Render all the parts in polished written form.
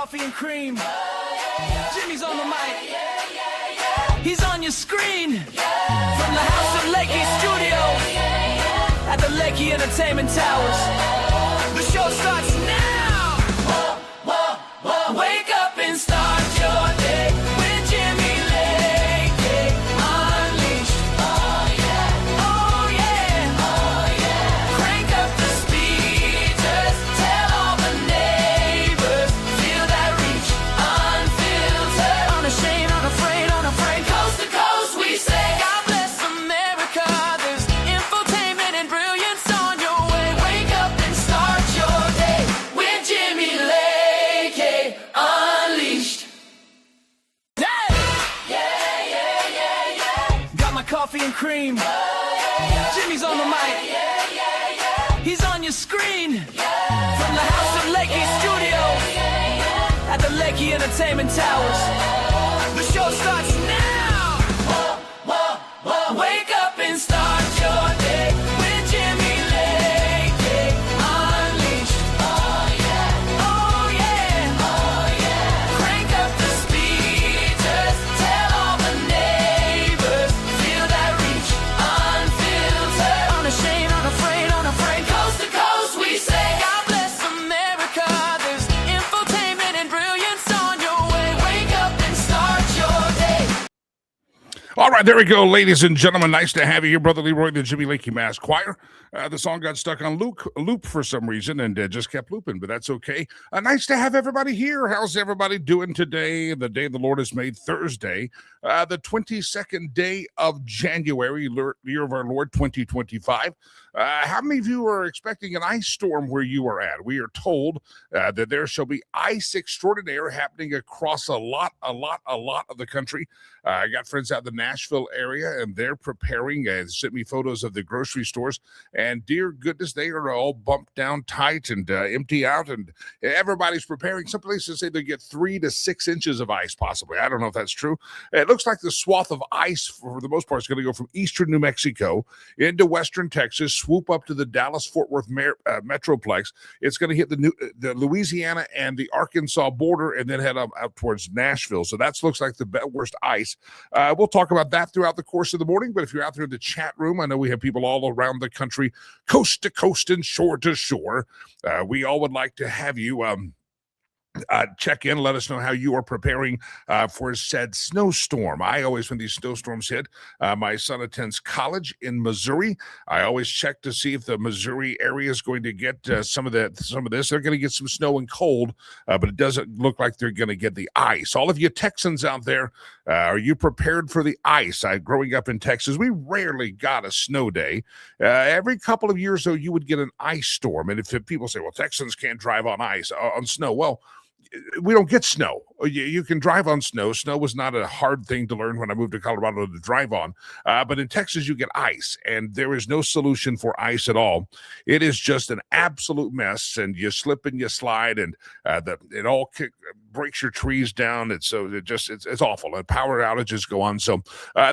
coffee and cream. Jimmy's on the mic. He's on your screen. From the house of Lakey Studios at the Lakey Entertainment Towers. The show starts now. Wake up and start your day with Jimmy Lakey. Unleashed. Oh yeah. Oh yeah. Oh yeah. Crank up the speakers. Tell all the neighbors. Feel that reach. Unfiltered. Unashamed, unafraid, unafraid. Coast to coast we say God bless America. There's infotainment and brilliance on your way. Wake up and start your day with Jimmy Lakey. Unleashed. Got my coffee and cream. Jimmy's on the mic. He's on your screen. From the house of Lakey Studios at the Lakey Entertainment Towers. The show starts now. Wake up and start your day with Jimmy Lakey. Unleashed. Oh yeah. Oh yeah. Oh yeah. Crank up the speakers. Tell all the neighbors. Feel that reach. Unfiltered. Unashamed, unafraid, unafraid. Coast to coast we say God bless America. There's infotainment and brilliance on your way. Wake up and start your day. All right, there we go, ladies and gentlemen. Nice to have you here, Brother Leroy, the Jimmy Lakey Mass Choir. The song got stuck on loop for some reason and just kept looping, but that's okay. Nice to have everybody here. How's everybody doing today? The day the Lord has made, Thursday, the 22nd day of January, year of our Lord 2025. How many of you are expecting an ice storm where you are at? We are told that there shall be ice extraordinaire happening across a lot of the country. I got friends out in the Nashville area, and they're preparing. Sent me photos of the grocery stores, and dear goodness, they are all bumped down tight and empty out, and everybody's preparing. Some places say they get 3 to 6 inches of ice, possibly. I don't know if that's true. It looks like the swath of ice, for the most part, is going to go from eastern New Mexico into western Texas, swoop up to the Dallas-Fort Worth Metroplex. It's going to hit the Louisiana and the Arkansas border, and then head up out towards Nashville. So that looks like the worst ice. We'll talk about that throughout the course of the morning, but if you're out there in the chat room, I know we have people all around the country, coast to coast and shore to shore. We all would like to have you check in, let us know how you are preparing for said snowstorm. I always, when these snowstorms hit, my son attends college in Missouri. I always check to see if the Missouri area is going to get some of this. They're going to get some snow and cold, but it doesn't look like they're going to get the ice. All of you Texans out there, are you prepared for the ice? Growing up in Texas, we rarely got a snow day. Every couple of years, though, you would get an ice storm. And if people say, well, Texans can't drive on ice, on snow, well, we don't get snow. You can drive on snow. Snow was not a hard thing to learn when I moved to Colorado to drive on. But in Texas, you get ice, and there is no solution for ice at all. It is just an absolute mess, and you slip and you slide, and it all breaks your trees down. It's awful. And power outages go on. So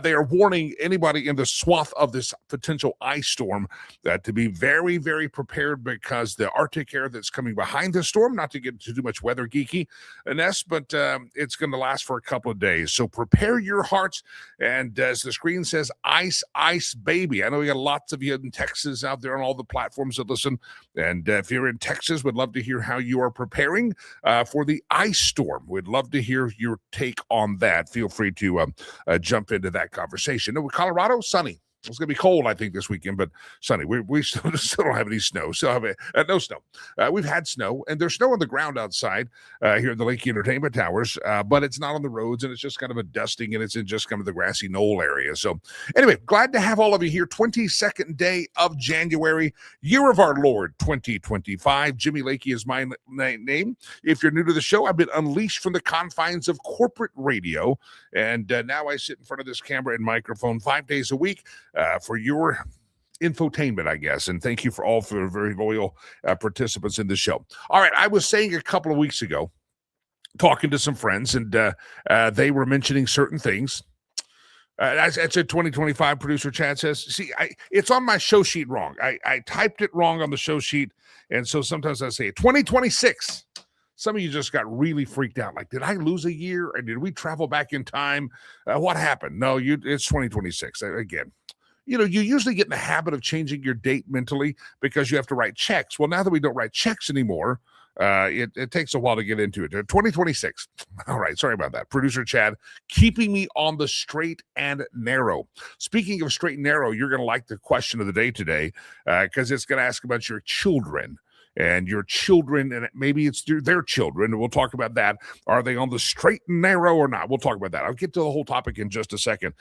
they are warning anybody in the swath of this potential ice storm to be very, very prepared, because the Arctic air that's coming behind the storm, not to get into too much weather geeky-ness, but it's going to last for a couple of days. So prepare your hearts. And as the screen says, ice, ice, baby. I know we got lots of you in Texas out there on all the platforms that listen. And if you're in Texas, we'd love to hear how you are preparing for the ice storm. We'd love to hear your take on that. Feel free to jump into that conversation. No, Colorado, sunny. It's going to be cold, I think, this weekend, but sunny. We still don't have any snow. Still have no snow. We've had snow, and there's snow on the ground outside here at the Lakey Entertainment Towers, but it's not on the roads, and it's just kind of a dusting, and it's in just kind of the grassy knoll area. So anyway, glad to have all of you here. 22nd day of January, year of our Lord 2025. Jimmy Lakey is my name. If you're new to the show, I've been unleashed from the confines of corporate radio, and now I sit in front of this camera and microphone 5 days a week. For your infotainment, I guess. And thank you for very loyal participants in the show. All right. I was saying a couple of weeks ago, talking to some friends, and they were mentioning certain things. That's a 2025 producer Chad says. See, it's on my show sheet wrong. I typed it wrong on the show sheet. And so sometimes I say 2026. Some of you just got really freaked out. Like, did I lose a year? Or did we travel back in time? What happened? No, it's 2026. Again, you usually get in the habit of changing your date mentally because you have to write checks. Well, now that we don't write checks anymore, it takes a while to get into it. 2026. All right. Sorry about that. Producer Chad, keeping me on the straight and narrow. Speaking of straight and narrow, you're going to like the question of the day today because it's going to ask about your children. And your children, and maybe it's their children, and we'll talk about that. Are they on the straight and narrow or not? We'll talk about that. I'll get to the whole topic in just a second.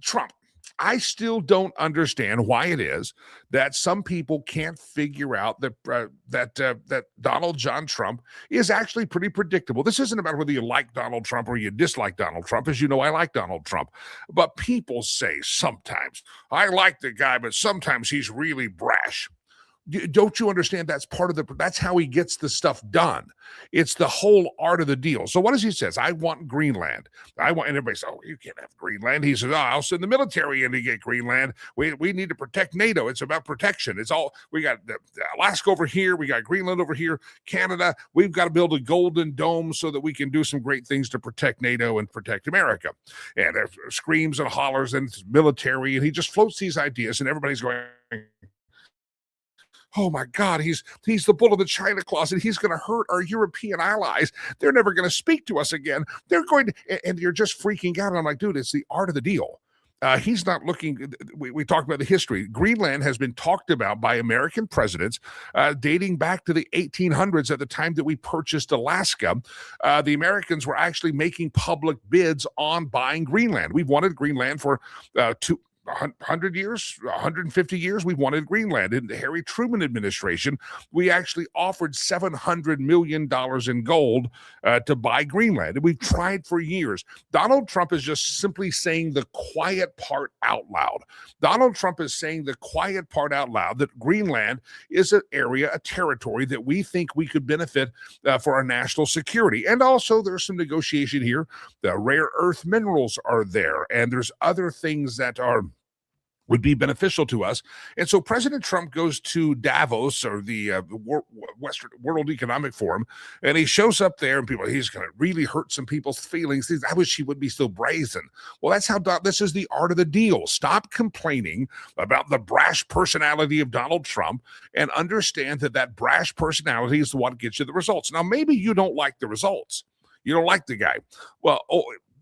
Trump. I still don't understand why it is that some people can't figure out that Donald John Trump is actually pretty predictable. This isn't about whether you like Donald Trump or you dislike Donald Trump. As you know, I like Donald Trump. But people say sometimes, I like the guy, but sometimes he's really brash. Don't you understand that's that's how he gets the stuff done. It's the whole art of the deal. So what does he says? I want Greenland. And everybody says, oh, you can't have Greenland. He says, oh, I'll send the military in to get Greenland. We need to protect NATO. It's about protection. It's all, we got Alaska over here. We got Greenland over here, Canada. We've got to build a golden dome so that we can do some great things to protect NATO and protect America. And there screams and hollers and it's military. And he just floats these ideas and everybody's going, oh my God, he's the bull of the China closet. He's going to hurt our European allies. They're never going to speak to us again. They're going to, and you're just freaking out. And I'm like, dude, it's the art of the deal. He's not looking, we talked about the history. Greenland has been talked about by American presidents dating back to the 1800s at the time that we purchased Alaska. The Americans were actually making public bids on buying Greenland. We've wanted Greenland for 100 years, 150 years, we wanted Greenland. In the Harry Truman administration, we actually offered $700 million in gold to buy Greenland. And we've tried for years. Donald Trump is just simply saying the quiet part out loud. Donald Trump is saying the quiet part out loud that Greenland is an area, a territory that we think we could benefit for our national security. And also there's some negotiation here. The rare earth minerals are there. And there's other things that would be beneficial to us. And so President Trump goes to Davos, or the Western World Economic Forum, and he shows up there and he's going to really hurt some people's feelings. I wish he would be so brazen. Well, that's how this is the art of the deal. Stop complaining about the brash personality of Donald Trump and understand that brash personality is the one that gets you the results. Now, maybe you don't like the results. You don't like the guy. Well,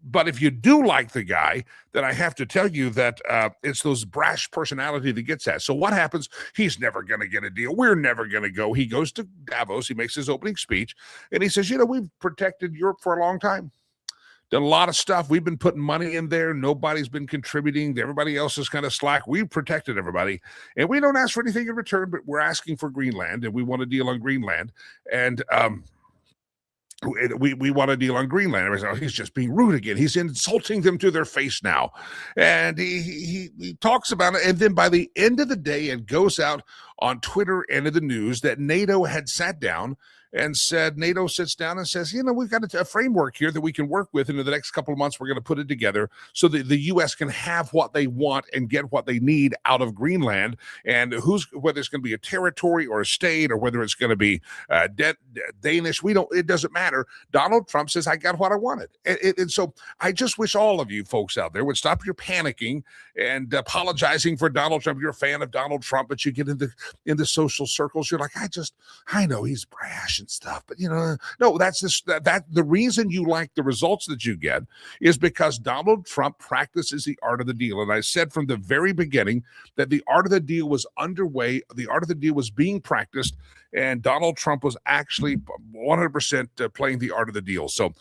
but if you do like the guy, then I have to tell you that it's those brash personality that gets that. So what happens? He's never going to get a deal. We're never going to go. He goes to Davos. He makes his opening speech, and he says, we've protected Europe for a long time. Done a lot of stuff. We've been putting money in there. Nobody's been contributing. Everybody else is kind of slack. We've protected everybody, and we don't ask for anything in return, but we're asking for Greenland, and we want a deal on Greenland. And we want a deal on Greenland. Everybody says, he's just being rude again. He's insulting them to their face now. And he talks about it. And then by the end of the day, it goes out on Twitter and in the news that NATO had sat down and said, NATO sits down and says, we've got a framework here that we can work with. And in the next couple of months, we're going to put it together so that the U.S. can have what they want and get what they need out of Greenland. And whether it's going to be a territory or a state or whether it's going to be Danish, it doesn't matter. Donald Trump says, I got what I wanted. And so I just wish all of you folks out there would stop your panicking and apologizing for Donald Trump. You're a fan of Donald Trump, but you get into social circles. You're like, I know he's brash and stuff, but no, that's the reason you like the results that you get is because Donald Trump practices the art of the deal. And I said from the very beginning that the art of the deal was underway, the art of the deal was being practiced, and Donald Trump was actually 100% playing the art of the deal. So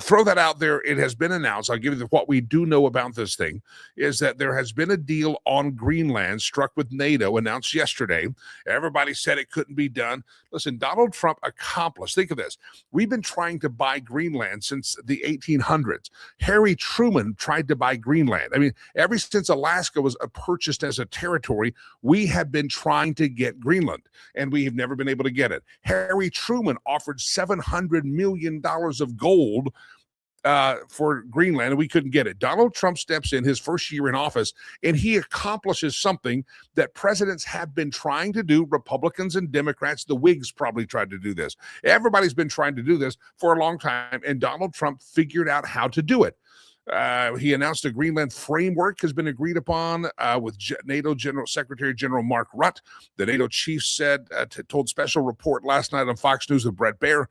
throw that out there. It has been announced. I'll give you what we do know about this thing is that there has been a deal on Greenland struck with NATO announced yesterday. Everybody said it couldn't be done. Listen, Donald Trump accomplished. Think of this. We've been trying to buy Greenland since the 1800s. Harry Truman tried to buy Greenland. I mean, ever since Alaska was purchased as a territory, we have been trying to get Greenland, and we have never been able to get it. Harry Truman offered $700 million of gold for Greenland, and we couldn't get it. Donald Trump steps in his first year in office, and he accomplishes something that presidents have been trying to do. Republicans and Democrats, the Whigs probably tried to do this. Everybody's been trying to do this for a long time, and Donald Trump figured out how to do it. He announced a Greenland framework has been agreed upon with NATO General Secretary General Mark Rutte. The NATO chief said, told special report last night on Fox News with Brett Baer,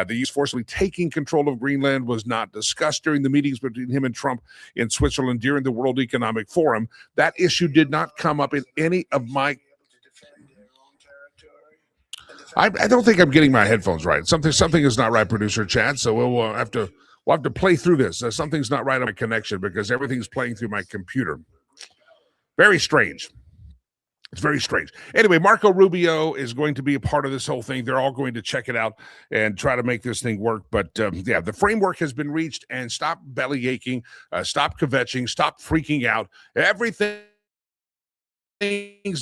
the use forcibly taking control of Greenland was not discussed during the meetings between him and Trump in Switzerland during the World Economic Forum. That issue did not come up in any of my... I don't think I'm getting my headphones right. Something is not right, producer Chad, so we'll have to play through this. Something's not right on my connection because everything's playing through my computer. Very strange. It's very strange. Anyway, Marco Rubio is going to be a part of this whole thing. They're all going to check it out and try to make this thing work. But yeah, the framework has been reached, and stop belly aching, stop kvetching, stop freaking out. Everything's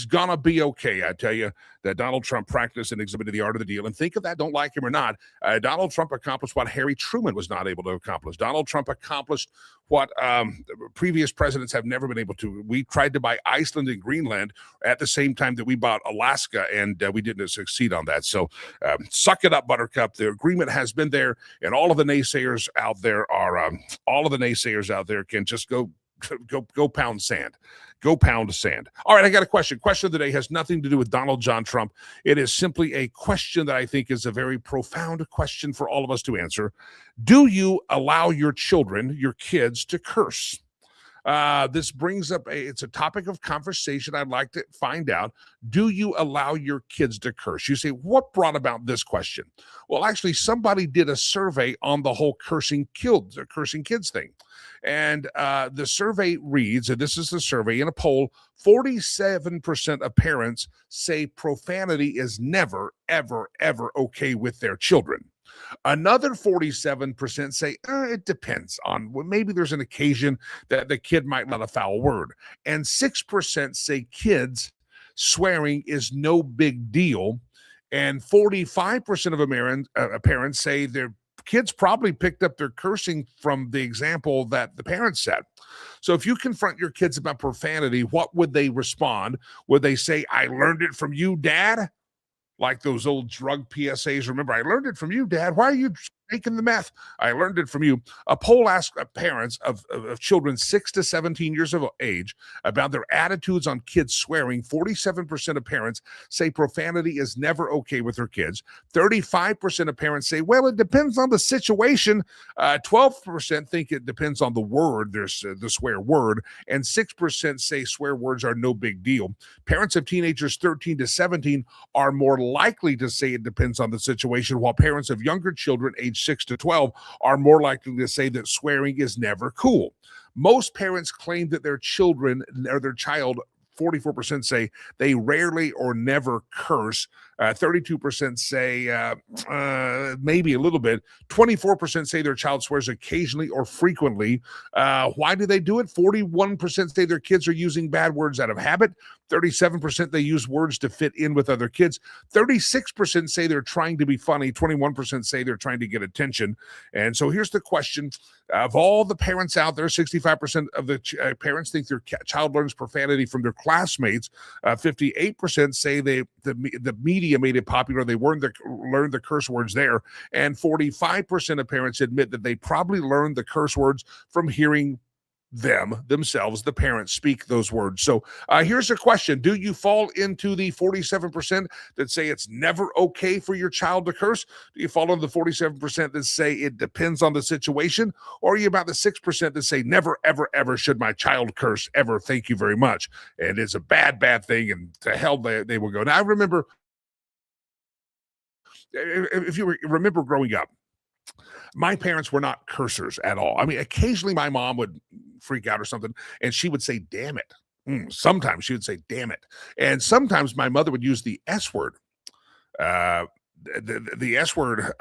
gonna be okay. I tell you that Donald Trump practiced and exhibited the art of the deal. And think of that, don't like him or not. Donald Trump accomplished what Harry Truman was not able to accomplish. Donald Trump accomplished what previous presidents have never been able to. We tried to buy Iceland and Greenland at the same time that we bought Alaska, and we didn't succeed on that. So suck it up, Buttercup. The agreement has been there, and all of the naysayers out there can just go pound sand. Go pound sand. All right, I got a question. Question of the day has nothing to do with Donald John Trump. It is simply a question that I think is a very profound question for all of us to answer. Do you allow your children, your kids, to curse? This brings up it's a topic of conversation. I'd like to find out, do you allow your kids to curse? You say, what brought about this question? Well, actually, somebody did a survey on the whole cursing kids thing. And the survey reads, and this is the survey in a poll, 47% of parents say profanity is never, ever, ever okay with their children. Another 47% say it depends on, well, maybe there's an occasion that the kid might let a foul word. And 6% say kids swearing is no big deal. And 45% of parents say their kids probably picked up their cursing from the example that the parents set. So if you confront your kids about profanity, what would they respond? Would they say, I learned it from you, Dad? Like those old drug PSAs. Remember, I learned it from you, Dad. Why are you making the meth? I learned it from you. A poll asked parents of children 6 to 17 years of age about their attitudes on kids swearing. 47% of parents say profanity is never okay with their kids. 35% of parents say, well, it depends on the situation. 12% think it depends on the word. There's the swear word. And 6% say swear words are no big deal. Parents of teenagers 13 to 17 are more likely to say it depends on the situation, while parents of younger children aged 6 to 12 are more likely to say that swearing is never cool. Most parents claim that their children or their child, 44% say they rarely or never curse. 32% say maybe a little bit. 24% say their child swears occasionally or frequently. Why do they do it? 41% say their kids are using bad words out of habit. 37% they use words to fit in with other kids. 36% say they're trying to be funny. 21% say they're trying to get attention. And so here's the question. Of all the parents out there, 65% of the parents think their child learns profanity from their classmates. 58% say the media made it popular. They learned the curse words there. And 45% of parents admit that they probably learned the curse words from hearing themselves, the parents, speak those words. So here's a question. Do you fall into the 47% that say it's never okay for your child to curse? Do you fall into the 47% that say it depends on the situation? Or are you about the 6% that say never, ever, ever should my child curse ever? Thank you very much. And it's a bad, bad thing. And to hell they will go. Now, I remember, if you remember growing up, my parents were not cursers at all. I mean, occasionally my mom would freak out or something, and she would say, damn it. Sometimes she would say, damn it. And sometimes my mother would use the S word. The S word,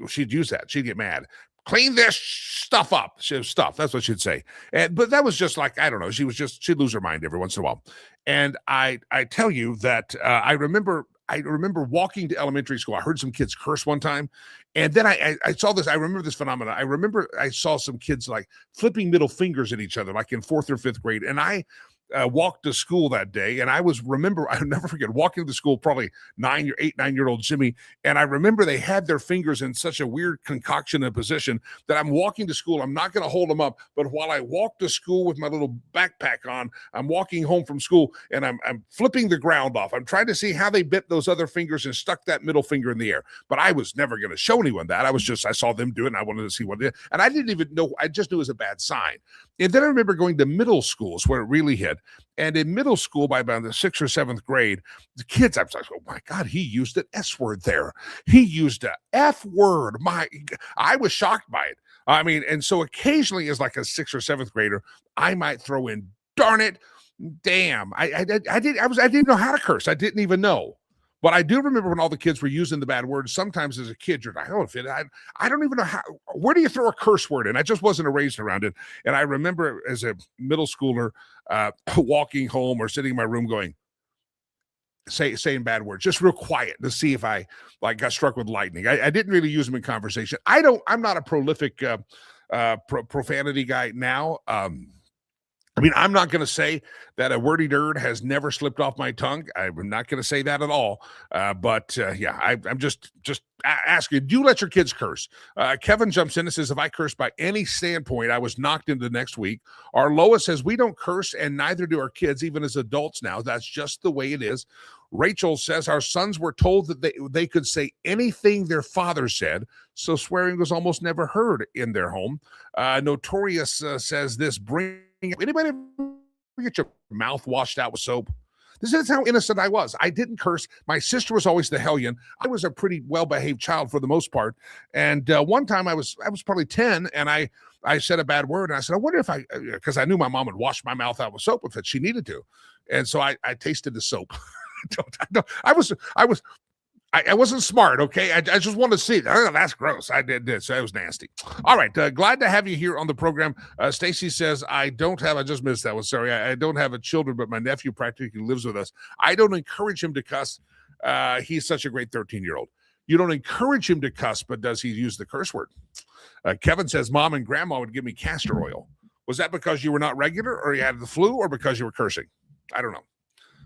she'd use that. She'd get mad. Clean this stuff up. Stuff. That's what she'd say. But that was just like, I don't know. She'd lose her mind every once in a while. And I tell you that I remember I remember walking to elementary school. I heard some kids curse one time, and then I saw this. I remember this phenomenon. I remember I saw some kids like flipping middle fingers at each other, like in 4th or 5th grade, and I walked to school that day, and I'll never forget walking to the school, probably 9-year-old Jimmy, and I remember they had their fingers in such a weird concoction and position that I'm walking to school. I'm not going to hold them up, but while I walk to school with my little backpack on, I'm walking home from school, and I'm flipping the ground off. I'm trying to see how they bit those other fingers and stuck that middle finger in the air, but I was never going to show anyone that. I saw them do it, and I wanted to see what it is, and I didn't even know. I just knew it was a bad sign. And then I remember going to middle schools where it really hit. And in middle school, by about the 6th or 7th grade, the kids, I was like, oh my God, he used an S word there. He used a F word. I was shocked by it. I mean, and so occasionally as like a 6th or 7th grader, I might throw in, darn it, damn. I didn't know how to curse. I didn't even know. But I do remember when all the kids were using the bad words. Sometimes as a kid, you're like, oh, I don't even know where do you throw a curse word in? I just wasn't raised around it. And I remember as a middle schooler walking home or sitting in my room going, saying bad words, just real quiet to see if I like got struck with lightning. I didn't really use them in conversation. I'm not a prolific profanity guy now. I mean, I'm not going to say that a wordy nerd has never slipped off my tongue. I'm not going to say that at all. But I'm just asking, do you let your kids curse? Kevin jumps in and says, if I curse by any standpoint, I was knocked into next week. Our Lois says, we don't curse, and neither do our kids, even as adults now. That's just the way it is. Rachel says, our sons were told that they could say anything their father said, so swearing was almost never heard in their home. Notorious says this, anybody get your mouth washed out with soap? This is how innocent I was. I didn't curse. My sister was always the hellion. I was a pretty well-behaved child for the most part. And one time I was probably 10, and I said a bad word, and I said, I wonder if because I knew my mom would wash my mouth out with soap if she needed to. And so I tasted the soap. I wasn't smart, okay? I just wanted to see it. Oh, that's gross. I did this. That was nasty. All right. Glad to have you here on the program. Stacy says, I just missed that one. Sorry. I don't have a children, but my nephew practically lives with us. I don't encourage him to cuss. He's such a great 13-year-old. You don't encourage him to cuss, but does he use the curse word? Kevin says, Mom and Grandma would give me castor oil. Was that because you were not regular, or you had the flu, or because you were cursing? I don't know.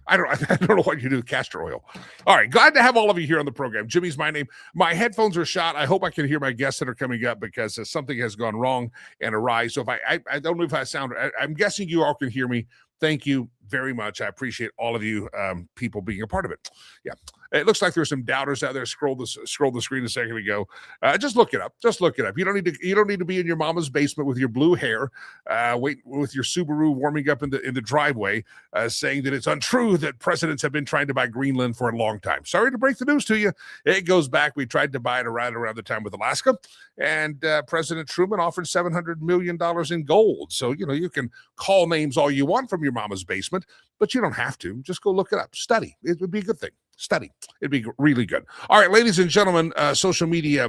I don't know what you do with castor oil. All right. Glad to have all of you here on the program. Jimmy's my name. My headphones are shot. I hope I can hear my guests that are coming up because something has gone wrong and awry. So if I don't know if I sound, I'm guessing you all can hear me. Thank you very much. I appreciate all of you people being a part of it. Yeah. It looks like there's some doubters out there. Scroll the screen a second ago. Just look it up. You don't need to be in your mama's basement with your blue hair, wait with your Subaru warming up in the driveway, saying that it's untrue that presidents have been trying to buy Greenland for a long time. Sorry to break the news to you. It goes back. We tried to buy it around the time with Alaska, and President Truman offered $700 million in gold. So you can call names all you want from your mama's basement, but you don't have to. Just go look it up. Study. It would be a good thing. Study. It'd be really good. All right, ladies and gentlemen, social media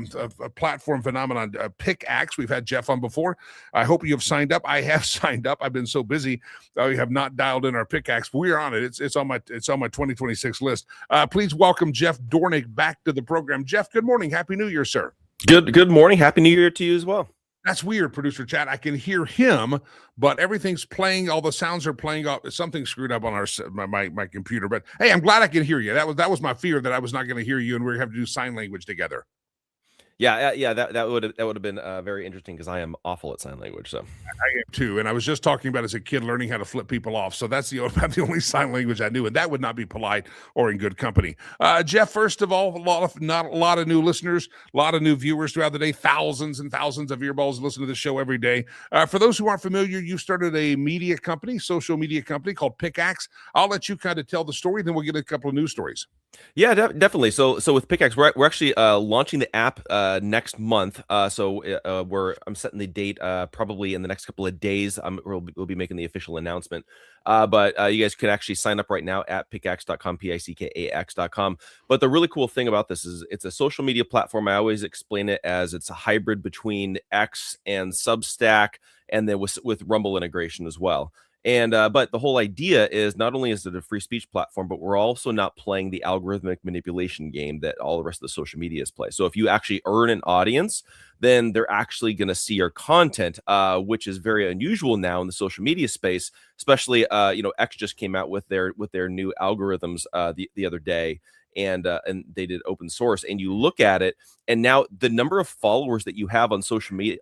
platform phenomenon, Pickaxe. We've had Jeff on before. I hope you have signed up. I have signed up. I've been so busy. We have not dialed in our Pickaxe. We're on it. It's on my 2026 list. Please welcome Jeff Dornick back to the program. Jeff, good morning. Happy New Year, sir. Good morning. Happy New Year to you as well. That's weird, producer chat. I can hear him, but everything's playing. All the sounds are playing off. Something screwed up on my computer. But hey, I'm glad I can hear you. That was my fear that I was not going to hear you, and we're going to have to do sign language together. Yeah. That would have been very interesting because I am awful at sign language. So I am too, and I was just talking about as a kid learning how to flip people off. So that's the only sign language I knew, and that would not be polite or in good company. Jeff, first of all, not a lot of new listeners, a lot of new viewers throughout the day. Thousands and thousands of earballs listen to the show every day. For those who aren't familiar, you started a social media company called Pickaxe. I'll let you kind of tell the story, then we'll get a couple of news stories. Yeah, definitely. So with Pickaxe, we're actually launching the app next month. I'm setting the date probably in the next couple of days. We'll be making the official announcement. But you guys can actually sign up right now at pickaxe.com, pickax.com. But the really cool thing about this is it's a social media platform. I always explain it as it's a hybrid between X and Substack, and then with Rumble integration as well. And but the whole idea is not only is it a free speech platform, but we're also not playing the algorithmic manipulation game that all the rest of the social medias play. So if you actually earn an audience, then they're actually going to see your content, which is very unusual now in the social media space. Especially, X just came out with their new algorithms the other day, and they did open source. And you look at it, and now the number of followers that you have on social media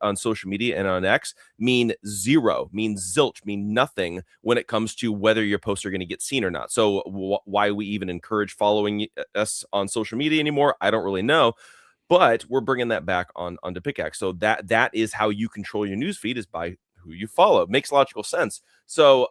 and on X mean zero, mean zilch, mean nothing when it comes to whether your posts are going to get seen or not. So why we even encourage following us on social media anymore, I don't really know. But we're bringing that back onto Pickaxe. So that is how you control your news feed, is by who you follow. It makes logical sense. So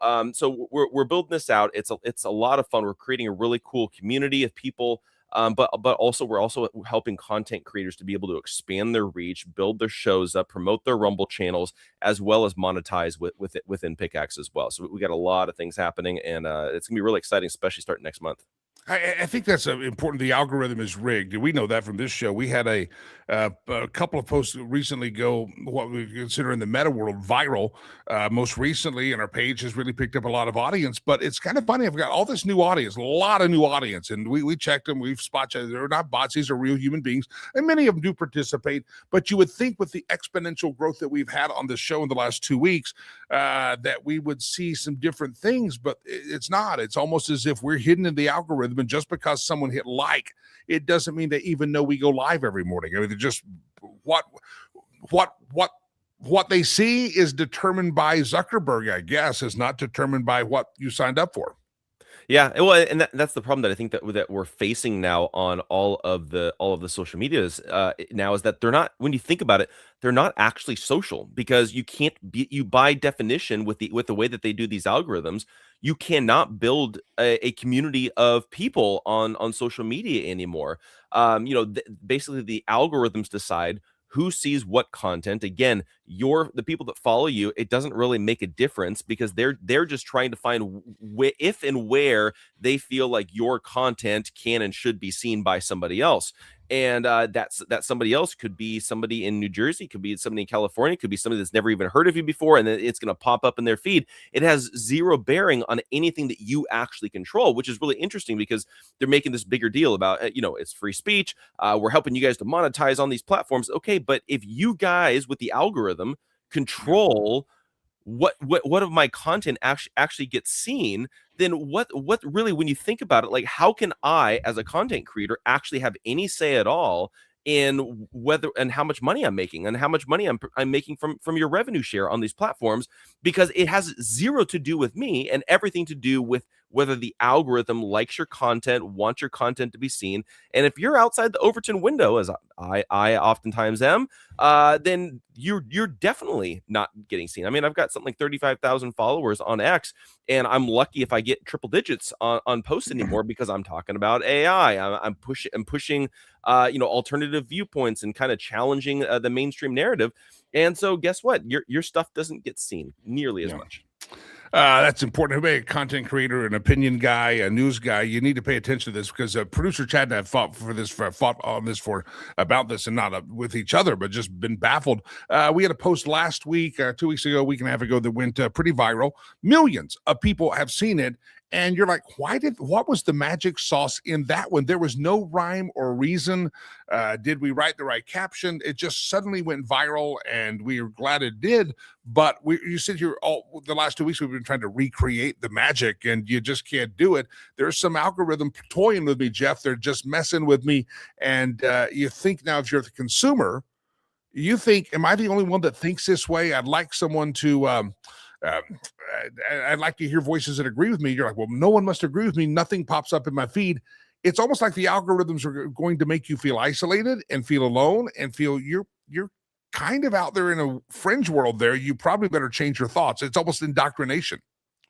we're building this out. It's a lot of fun. We're creating a really cool community of people. But also we're also helping content creators to be able to expand their reach, build their shows up, promote their Rumble channels, as well as monetize within Pickaxe as well. So we got a lot of things happening, and it's gonna be really exciting, especially starting next month. I think that's important. The algorithm is rigged. We know that from this show. We had a couple of posts recently go what we consider in the meta world viral. Most recently, and our page has really picked up a lot of audience. But it's kind of funny. I've got all this new audience, a lot of new audience, and we checked them. We've spot checked. They're not bots; these are real human beings, and many of them do participate. But you would think, with the exponential growth that we've had on the show in the last 2 weeks, that we would see some different things. But it's not. It's almost as if we're hidden in the algorithm. And just because someone hit like, it doesn't mean they even know we go live every morning. I mean, they're just what they see is determined by Zuckerberg, I guess, is not determined by what you signed up for. Yeah, well, and that's the problem that I think that we're facing now on all of the social medias now, is that they're not, when you think about it, they're not actually social, because you by definition, with the way that they do these algorithms, you cannot build a community of people on social media anymore. Basically the algorithms decide who sees what content. Again, the people that follow you, it doesn't really make a difference, because they're just trying to find if and where they feel like your content can and should be seen by somebody else. And that somebody else could be somebody in New Jersey, could be somebody in California, could be somebody that's never even heard of you before, and then it's going to pop up in their feed. It has zero bearing on anything that you actually control, which is really interesting, because they're making this bigger deal about, it's free speech. We're helping you guys to monetize on these platforms. Okay, but if you guys with the algorithm control what of my content actually gets seen, then what really, when you think about it, like, how can I as a content creator actually have any say at all in whether and how much money I'm making, and how much money I'm making from your revenue share on these platforms? Because it has zero to do with me and everything to do with whether the algorithm likes your content, wants your content to be seen. And if you're outside the Overton window, as I oftentimes am, then you're definitely not getting seen. I mean, I've got something like 35,000 followers on X, and I'm lucky if I get triple digits on posts anymore, because I'm talking about AI. I'm pushing alternative viewpoints and kind of challenging the mainstream narrative. And so guess what? Your stuff doesn't get seen nearly as much. That's important. To be a content creator, an opinion guy, a news guy, you need to pay attention to this, because producer Chad and I fought on this about this, and not with each other, but just been baffled. We had a post last week, 2 weeks ago, a week and a half ago, that went pretty viral. Millions of people have seen it. And you're like, what was the magic sauce in that one? There was no rhyme or reason. Did we write the right caption? It just suddenly went viral, and we are glad it did. But you sit here all the last 2 weeks, we've been trying to recreate the magic, and you just can't do it. There's some algorithm toying with me, Jeff. They're just messing with me. And you think now, if you're the consumer, you think, am I the only one that thinks this way? I'd like someone to... I'd like to hear voices that agree with me. You're like, well, no one must agree with me. Nothing pops up in my feed. It's almost like the algorithms are going to make you feel isolated and feel alone, and feel you're kind of out there in a fringe world there. You probably better change your thoughts. It's almost indoctrination.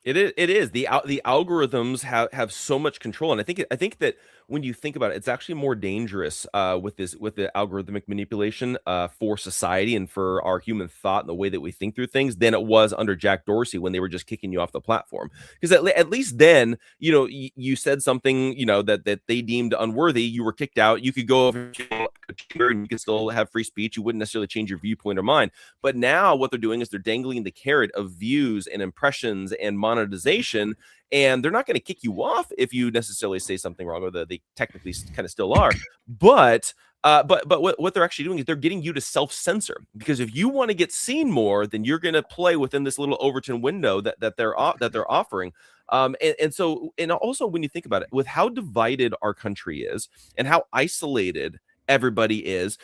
It is. The algorithms have so much control, and I think that when you think about it, it's actually more dangerous with the algorithmic manipulation for society and for our human thought and the way that we think through things than it was under Jack Dorsey when they were just kicking you off the platform. Because at least then, you said something, that they deemed unworthy, you were kicked out. You could go over to a chamber and you could still have free speech. You wouldn't necessarily change your viewpoint or mind. But now what they're doing is they're dangling the carrot of views and impressions and monetization, and they're not going to kick you off if you necessarily say something wrong, or they technically kind of still are. But what they're actually doing is they're getting you to self-censor, because if you want to get seen more, then you're going to play within this little Overton window that they're offering. And also when you think about it, with how divided our country is and how isolated everybody is,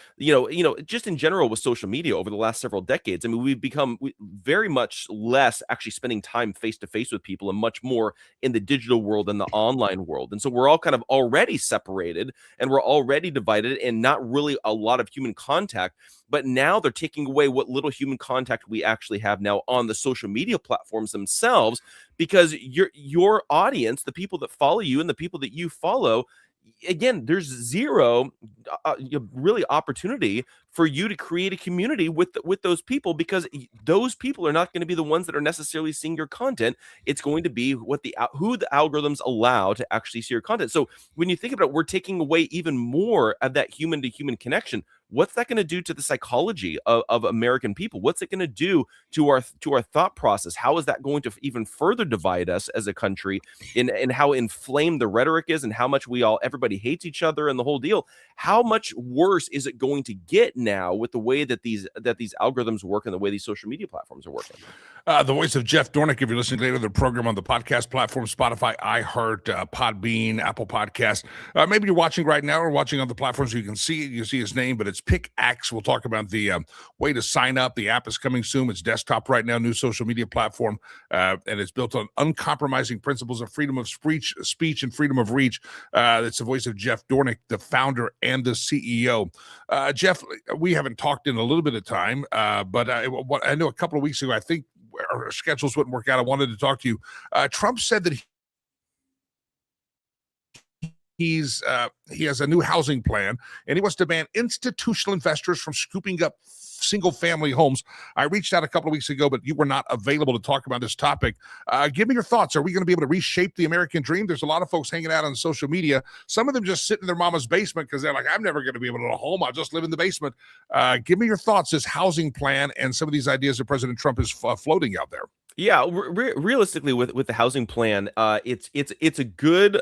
just in general with social media over the last several decades. I mean, we've become very much less actually spending time face to face with people and much more in the digital world and the online world. And so we're all kind of already separated and we're already divided and not really a lot of human contact. But now they're taking away what little human contact we actually have now on the social media platforms themselves, because your audience, the people that follow you and the people that you follow, again, there's zero really opportunity for you to create a community with those people, because those people are not going to be the ones that are necessarily seeing your content. It's going to be who the algorithms allow to actually see your content. So when you think about it, we're taking away even more of that human to human connection. What's that going to do to the psychology of American people? What's it going to do to our thought process? How is that going to even further divide us as a country, in how inflamed the rhetoric is and how much everybody hates each other and the whole deal? How much worse is it going to get now with the way that these algorithms work and the way these social media platforms are working? The voice of Jeff Dornick, if you're listening later to the program on the podcast platform, Spotify, iHeart, Podbean, Apple Podcasts. Maybe you're watching right now or watching on the platforms so you can see it. You see his name, but it's Pickaxe. We'll talk about the way to sign up. The app is coming soon. It's desktop right now, new social media platform, and it's built on uncompromising principles of freedom of speech and freedom of reach. It's the voice of Jeff Dornick, the founder and the CEO. Jeff, we haven't talked in a little bit of time, but I know a couple of weeks ago, I think our schedules wouldn't work out. I wanted to talk to you. Trump said that he has a new housing plan, and he wants to ban institutional investors from scooping up single-family homes. I reached out a couple of weeks ago, but you were not available to talk about this topic. Give me your thoughts. Are we going to be able to reshape the American dream? There's a lot of folks hanging out on social media. Some of them just sit in their mama's basement because they're like, I'm never going to be able to own a home. I'll just live in the basement. Give me your thoughts, this housing plan and some of these ideas that President Trump is floating out there. Yeah, realistically, with the housing plan, it's good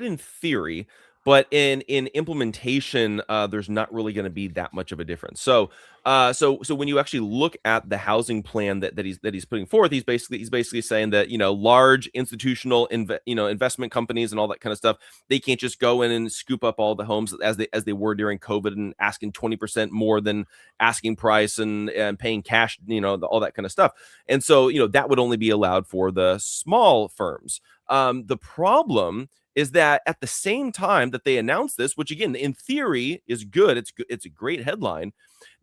in theory, but in implementation, there's not really going to be that much of a difference. So when you actually look at the housing plan that he's putting forth, he's basically saying that large institutional investment companies and all that kind of stuff, they can't just go in and scoop up all the homes as they were during COVID and asking 20% more than asking price and paying cash, all that kind of stuff. And so that would only be allowed for the small firms. The problem is that at the same time that they announced this, which again, in theory is good, it's a great headline,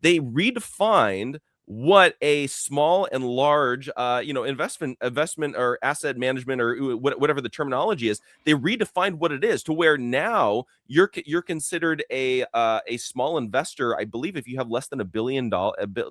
they redefined what a small and large, investment or asset management or whatever the terminology is. They redefined what it is to where now you're considered a small investor, I believe, if you have less than $1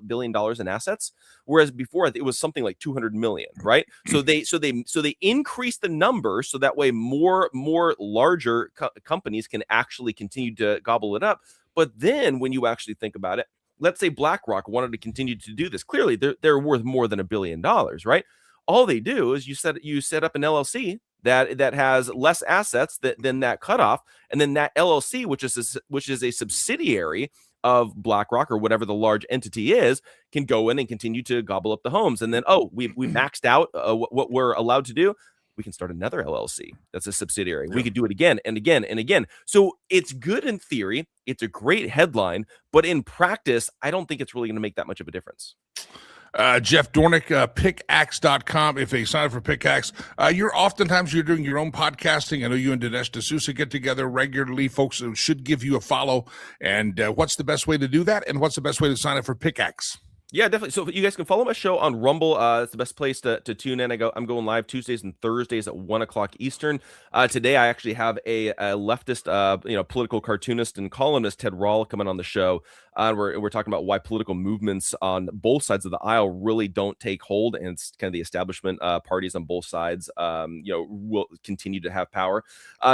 billion in assets, whereas before it was something like 200 million, right? So they increased the number so that way more larger companies can actually continue to gobble it up. But then when you actually think about it, let's say BlackRock wanted to continue to do this. Clearly, they're worth more than $1 billion, right? All they do is you set up an LLC that has less assets than that cutoff, and then that LLC, which is a subsidiary of BlackRock or whatever the large entity is, can go in and continue to gobble up the homes. And then we maxed out what we're allowed to do. We can start another LLC that's a subsidiary. Yeah. We could do it again and again and again. So it's good in theory. It's a great headline, but in practice, I don't think it's really going to make that much of a difference. Jeff Dornick, pickaxe.com. If they sign up for Pickaxe, you're doing your own podcasting. I know you and Dinesh D'Souza get together regularly. Folks should give you a follow. And what's the best way to do that? And what's the best way to sign up for Pickaxe? Yeah, definitely. So you guys can follow my show on Rumble. It's the best place to tune in. I'm going live Tuesdays and Thursdays at 1:00 Eastern. Today, I actually have a leftist, political cartoonist and columnist, Ted Rall, coming on the show. We're talking about why political movements on both sides of the aisle really don't take hold, and it's kind of the establishment parties on both sides, will continue to have power.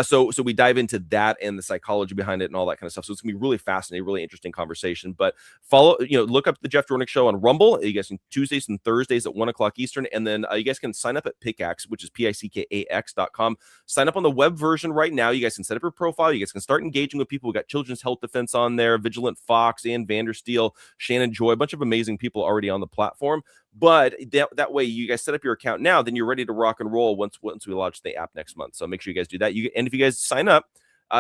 So we dive into that and the psychology behind it and all that kind of stuff. So it's gonna be really fascinating, really interesting conversation. But look up the Jeff Dornick Show on Rumble. You guys can Tuesdays and Thursdays at 1:00 Eastern, and then you guys can sign up at Pickaxe, which is PICKAX.com. Sign up on the web version right now. You guys can set up your profile. You guys can start engaging with people. We got Children's Health Defense on there, Vigilant Fox, Ann Vandersteel, Shannon Joy, a bunch of amazing people already on the platform. But that way, you guys set up your account now, then you're ready to rock and roll once we launch the app next month. So make sure you guys do that. And if you guys sign up,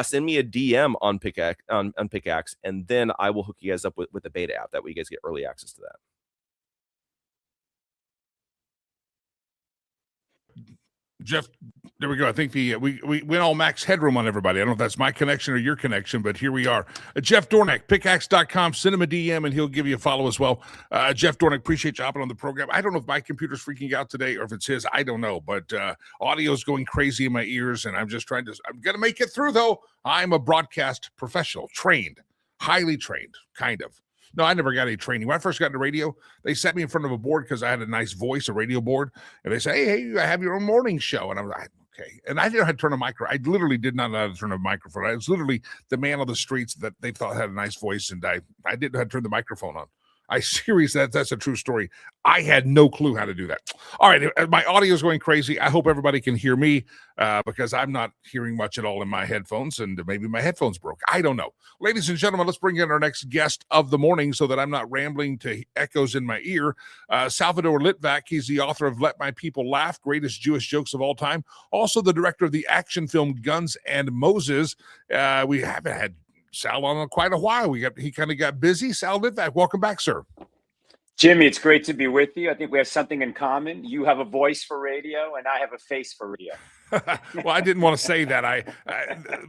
send me a DM on Pickaxe, and then I will hook you guys up with the beta app. That way you guys get early access to that. Jeff, there we go. I think we went all max headroom on everybody. I don't know if that's my connection or your connection, but here we are. Jeff Dornick, pickaxe.com. Send him a DM and he'll give you a follow as well. Jeff Dornick, appreciate you hopping on the program. I don't know if my computer's freaking out today or if it's his. I don't know, but audio's going crazy in my ears, and I'm going to make it through, though. I'm a broadcast professional, trained, highly trained, kind of. No, I never got any training. When I first got into radio, they set me in front of a board because I had a nice voice, a radio board, and they say, hey, I have your own morning show. And I was like, okay. And I didn't know how to turn a microphone. I literally did not know how to turn a microphone. I was literally the man on the streets that they thought had a nice voice, and I didn't know how to turn the microphone on. That's a true story. I had no clue how to do that. All right, my audio is going crazy. I hope everybody can hear me because I'm not hearing much at all in my headphones, and maybe my headphones broke. I don't know. Ladies and gentlemen, let's bring in our next guest of the morning so that I'm not rambling to echoes in my ear. Salvador Litvak, he's the author of Let My People Laugh, Greatest Jewish Jokes of All Time. Also the director of the action film Guns and Moses. We haven't had Sal on quite a while. He kind of got busy. Sal Litvak, welcome back, sir. Jimmy, it's great to be with you. I think we have something in common. You have a voice for radio, and I have a face for radio. Well, I didn't want to say that.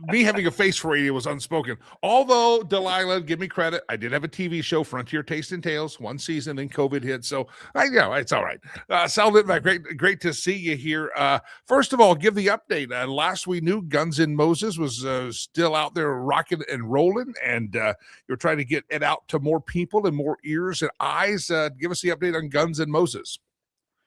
Me having a face for radio was unspoken. Although, Delilah, give me credit. I did have a TV show, Frontier Taste and Tales, one season, then COVID hit. So, it's all right. Sal Litvak, great to see you here. First of all, give the update. Last we knew, Guns N' Moses was still out there rocking and rolling, and you're trying to get it out to more people and more ears and eyes. Give us the update on Guns N' Moses.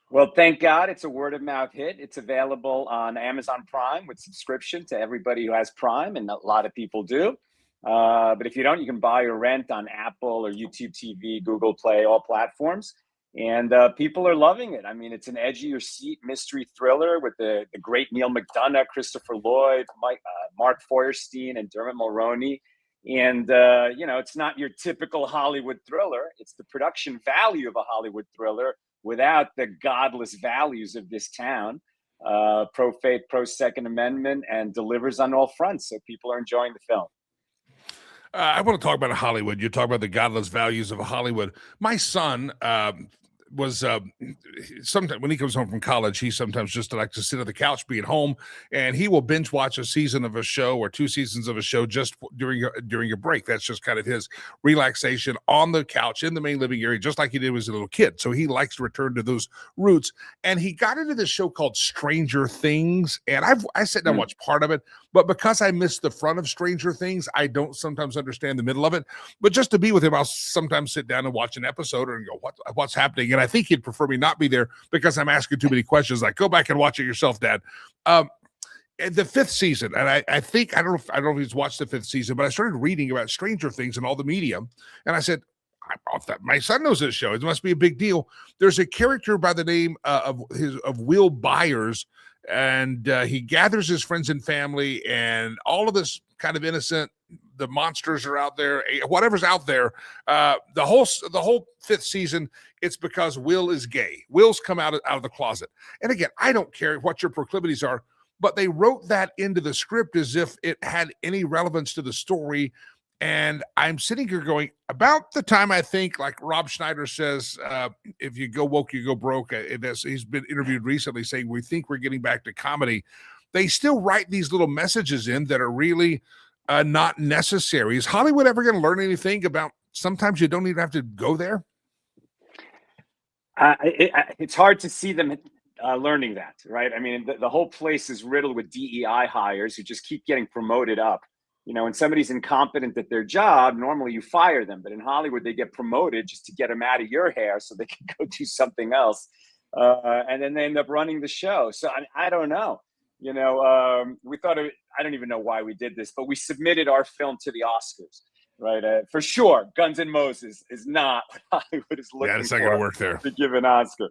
Well, thank God it's a word of mouth hit. It's available on Amazon Prime with subscription to everybody who has Prime, and a lot of people do. But if you don't, you can buy or rent on Apple or YouTube TV, Google Play, all platforms. And people are loving it. I mean, it's an edge of your seat mystery thriller with the great Neil McDonough, Christopher Lloyd, Mark Feuerstein, and Dermot Mulroney. And, it's not your typical Hollywood thriller. It's the production value of a Hollywood thriller without the godless values of this town, pro-faith, pro-Second Amendment, and delivers on all fronts. So people are enjoying the film. I want to talk about Hollywood. You talk about the godless values of Hollywood. My son was sometimes when he comes home from college, he sometimes just likes to sit on the couch, be at home, and he will binge watch a season of a show or 2 seasons of a show just during a break. That's just kind of his relaxation on the couch in the main living area, just like he did when he was a little kid. So he likes to return to those roots. And he got into this show called Stranger Things, and I sat down and watched part of it, but because I missed the front of Stranger Things, I don't sometimes understand the middle of it. But just to be with him, I'll sometimes sit down and watch an episode and go, what's happening? And I think he'd prefer me not be there because I'm asking too many questions. Like, go back and watch it yourself, Dad. The 5th season, and I think I don't know if he's watched the 5th season, but I started reading about Stranger Things and all the media, and I said, my son knows this show. It must be a big deal. There's a character by the name of Will Byers, and he gathers his friends and family, and all of this kind of innocent. The monsters are out there, whatever's out there. The whole 5th season, it's because Will is gay. Will's come out of the closet. And again, I don't care what your proclivities are, but they wrote that into the script as if it had any relevance to the story. And I'm sitting here going, about the time I think, like Rob Schneider says, if you go woke, you go broke. He's been interviewed recently saying, we think we're getting back to comedy. They still write these little messages in that are really not necessary. Is Hollywood ever going to learn anything about sometimes you don't even have to go there? It's hard to see them learning that, right? I mean, the whole place is riddled with DEI hires who just keep getting promoted up. You know, when somebody's incompetent at their job, normally you fire them, but in Hollywood they get promoted just to get them out of your hair so they can go do something else, and then they end up running the show. So I don't know. You know, we thought I don't even know why we did this, but we submitted our film to the Oscars. Right, for sure. Guns N' Moses is not what Hollywood is looking it's not going to for work there. to give an Oscar.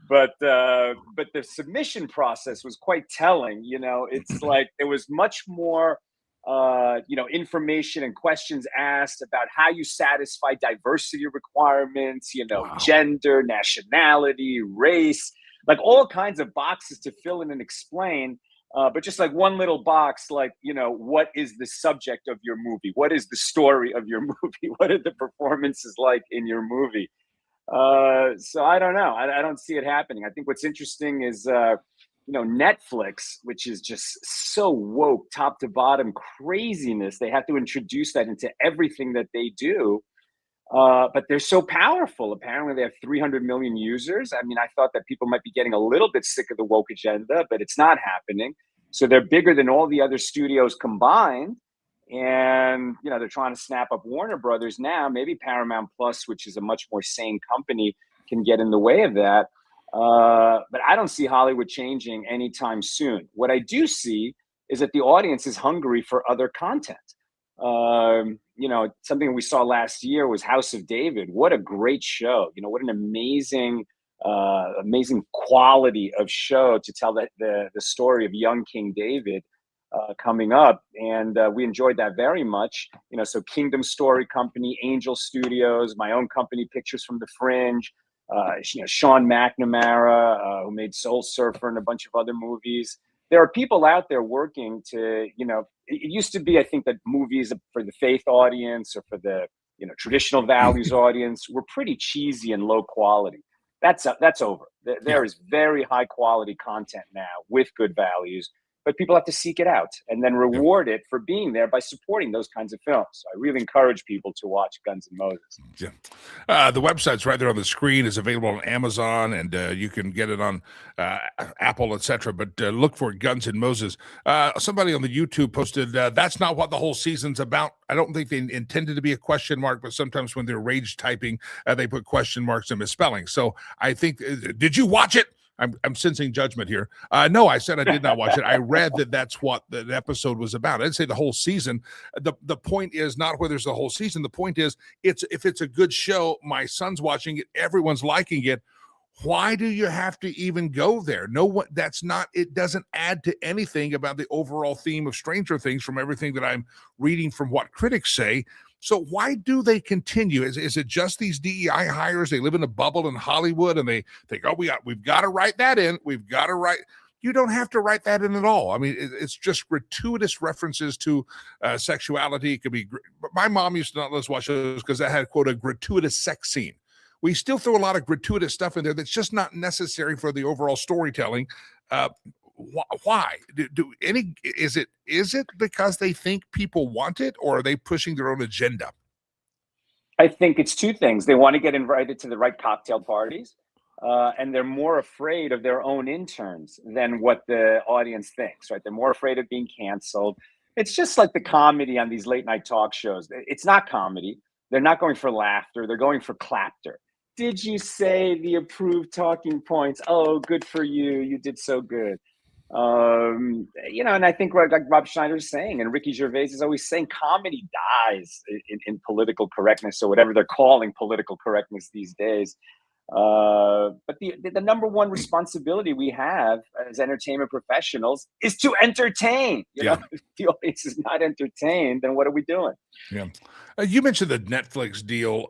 But the submission process was quite telling. You know, it's like there was much more, you know, information and questions asked about how you satisfy diversity requirements. You know, Wow. gender, nationality, race, like all kinds of boxes to fill in and explain. But just like one little box, like, you know, what is the subject of your movie? What is the story of your movie? What are the performances like in your movie? So I don't know. I don't see it happening. I think what's interesting is, you know, Netflix, which is just so woke, top to bottom craziness. They have to introduce that into everything that they do. But they're so powerful. Apparently, they have 300 million users. I mean, I thought that people might be getting a little bit sick of the woke agenda, but it's not happening. So they're bigger than all the other studios combined. And, you know, they're trying to snap up Warner Brothers now. Maybe Paramount Plus, which is a much more sane company, can get in the way of that. But I don't see Hollywood changing anytime soon. What I do see is that the audience is hungry for other content. You know, something we saw last year was House of David. What a great show. You know, what an amazing quality of show to tell the story of young King David coming up. And we enjoyed that very much. You know, so Kingdom Story Company, Angel Studios, my own company, Pictures from the Fringe, you know, Sean McNamara, who made Soul Surfer and a bunch of other movies. There are people out there working to, you know, it used to be, I think, that movies for the faith audience or for the, you know, traditional values audience were pretty cheesy and low quality. That's over. There is very high quality content now with good values, but people have to seek it out and then reward it for being there by supporting those kinds of films. So I really encourage people to watch Guns N' Moses. Yeah. The website's right there on the screen. Is available on Amazon, and you can get it on Apple, etc. But look for Guns N' Moses. Somebody on the YouTube posted, that's not what the whole season's about. I don't think they intended to be a question mark, but sometimes when they're rage typing, they put question marks and misspelling. So I think, did you watch it? I'm sensing judgment here. No, I said I did not watch it. I read that that's what the episode was about. I didn't say the whole season. The point is not whether it's the whole season. The point is, if it's a good show, my son's watching it, everyone's liking it. Why do you have to even go there? No, it doesn't add to anything about the overall theme of Stranger Things from everything that I'm reading from what critics say. So why do they continue? Is it just these DEI hires? They live in a bubble in Hollywood and they think, oh, we've got to write that in. We've got to write. You don't have to write that in at all. I mean, it's just gratuitous references to sexuality. It could be. My mom used to not let us watch those because that had, quote, a gratuitous sex scene. We still throw a lot of gratuitous stuff in there that's just not necessary for the overall storytelling. Why? Is it because they think people want it, or are they pushing their own agenda? I think it's two things. They want to get invited to the right cocktail parties, and they're more afraid of their own interns than what the audience thinks, right? They're more afraid of being canceled. It's just like the comedy on these late night talk shows. It's not comedy. They're not going for laughter. They're going for clapter. Did you say the approved talking points? Oh, good for you. You did so good. You know, and I think like Rob Schneider is saying, and Ricky Gervais is always saying, comedy dies in political correctness, or whatever they're calling political correctness these days. But the number one responsibility we have as entertainment professionals is to entertain. You know, if the audience is not entertained, then what are we doing? Yeah. You mentioned the Netflix deal.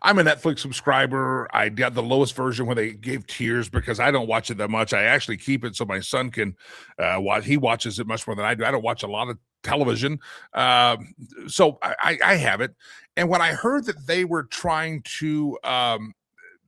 I'm a Netflix subscriber. I got the lowest version when they gave tiers because I don't watch it that much. I actually keep it so my son can watch. He watches it much more than I do. I don't watch a lot of television. So I have it. And when I heard that they were trying to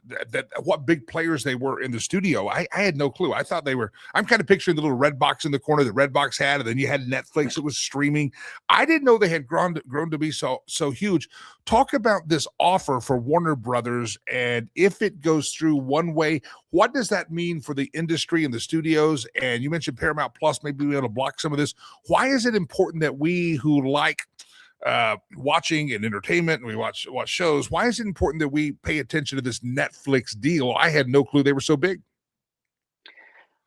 that what big players they were in the studio. I had no clue. I thought they were. I'm kind of picturing the little red box in the corner that Redbox had, and then you had Netflix. It was streaming. I didn't know they had grown to be so huge. Talk about this offer for Warner Brothers, and if it goes through one way, what does that mean for the industry and the studios? And you mentioned Paramount Plus maybe be able to block some of this. Why is it important that we who like watching and entertainment, and we watch shows, why is it important that we pay attention to this Netflix deal? I had no clue they were so big.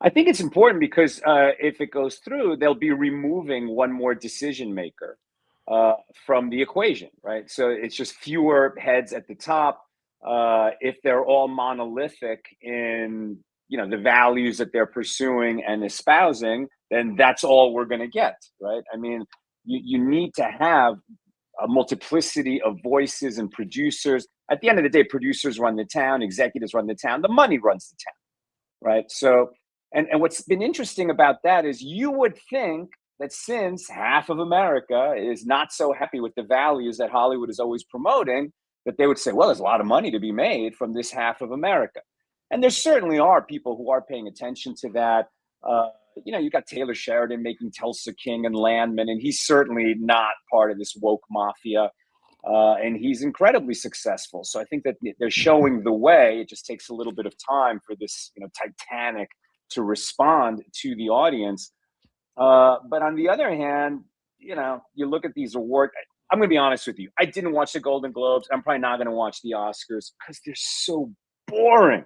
I think it's important because if it goes through, they'll be removing one more decision maker from the equation, right? So it's just fewer heads at the top. If they're all monolithic in the values that they're pursuing and espousing, then that's all we're going to get, right? I mean, you need to have a multiplicity of voices and producers. At the end of the day, producers run the town, executives run the town, the money runs the town, right? So, and what's been interesting about that is you would think that since half of America is not so happy with the values that Hollywood is always promoting, that they would say, well, there's a lot of money to be made from this half of America. And there certainly are people who are paying attention to that. You got Taylor Sheridan making Tulsa King and Landman, and he's certainly not part of this woke mafia. And he's incredibly successful. So I think that they're showing the way. It just takes a little bit of time for this, Titanic to respond to the audience. But on the other hand, you look at these awards. I'm going to be honest with you. I didn't watch the Golden Globes. I'm probably not going to watch the Oscars because they're so boring.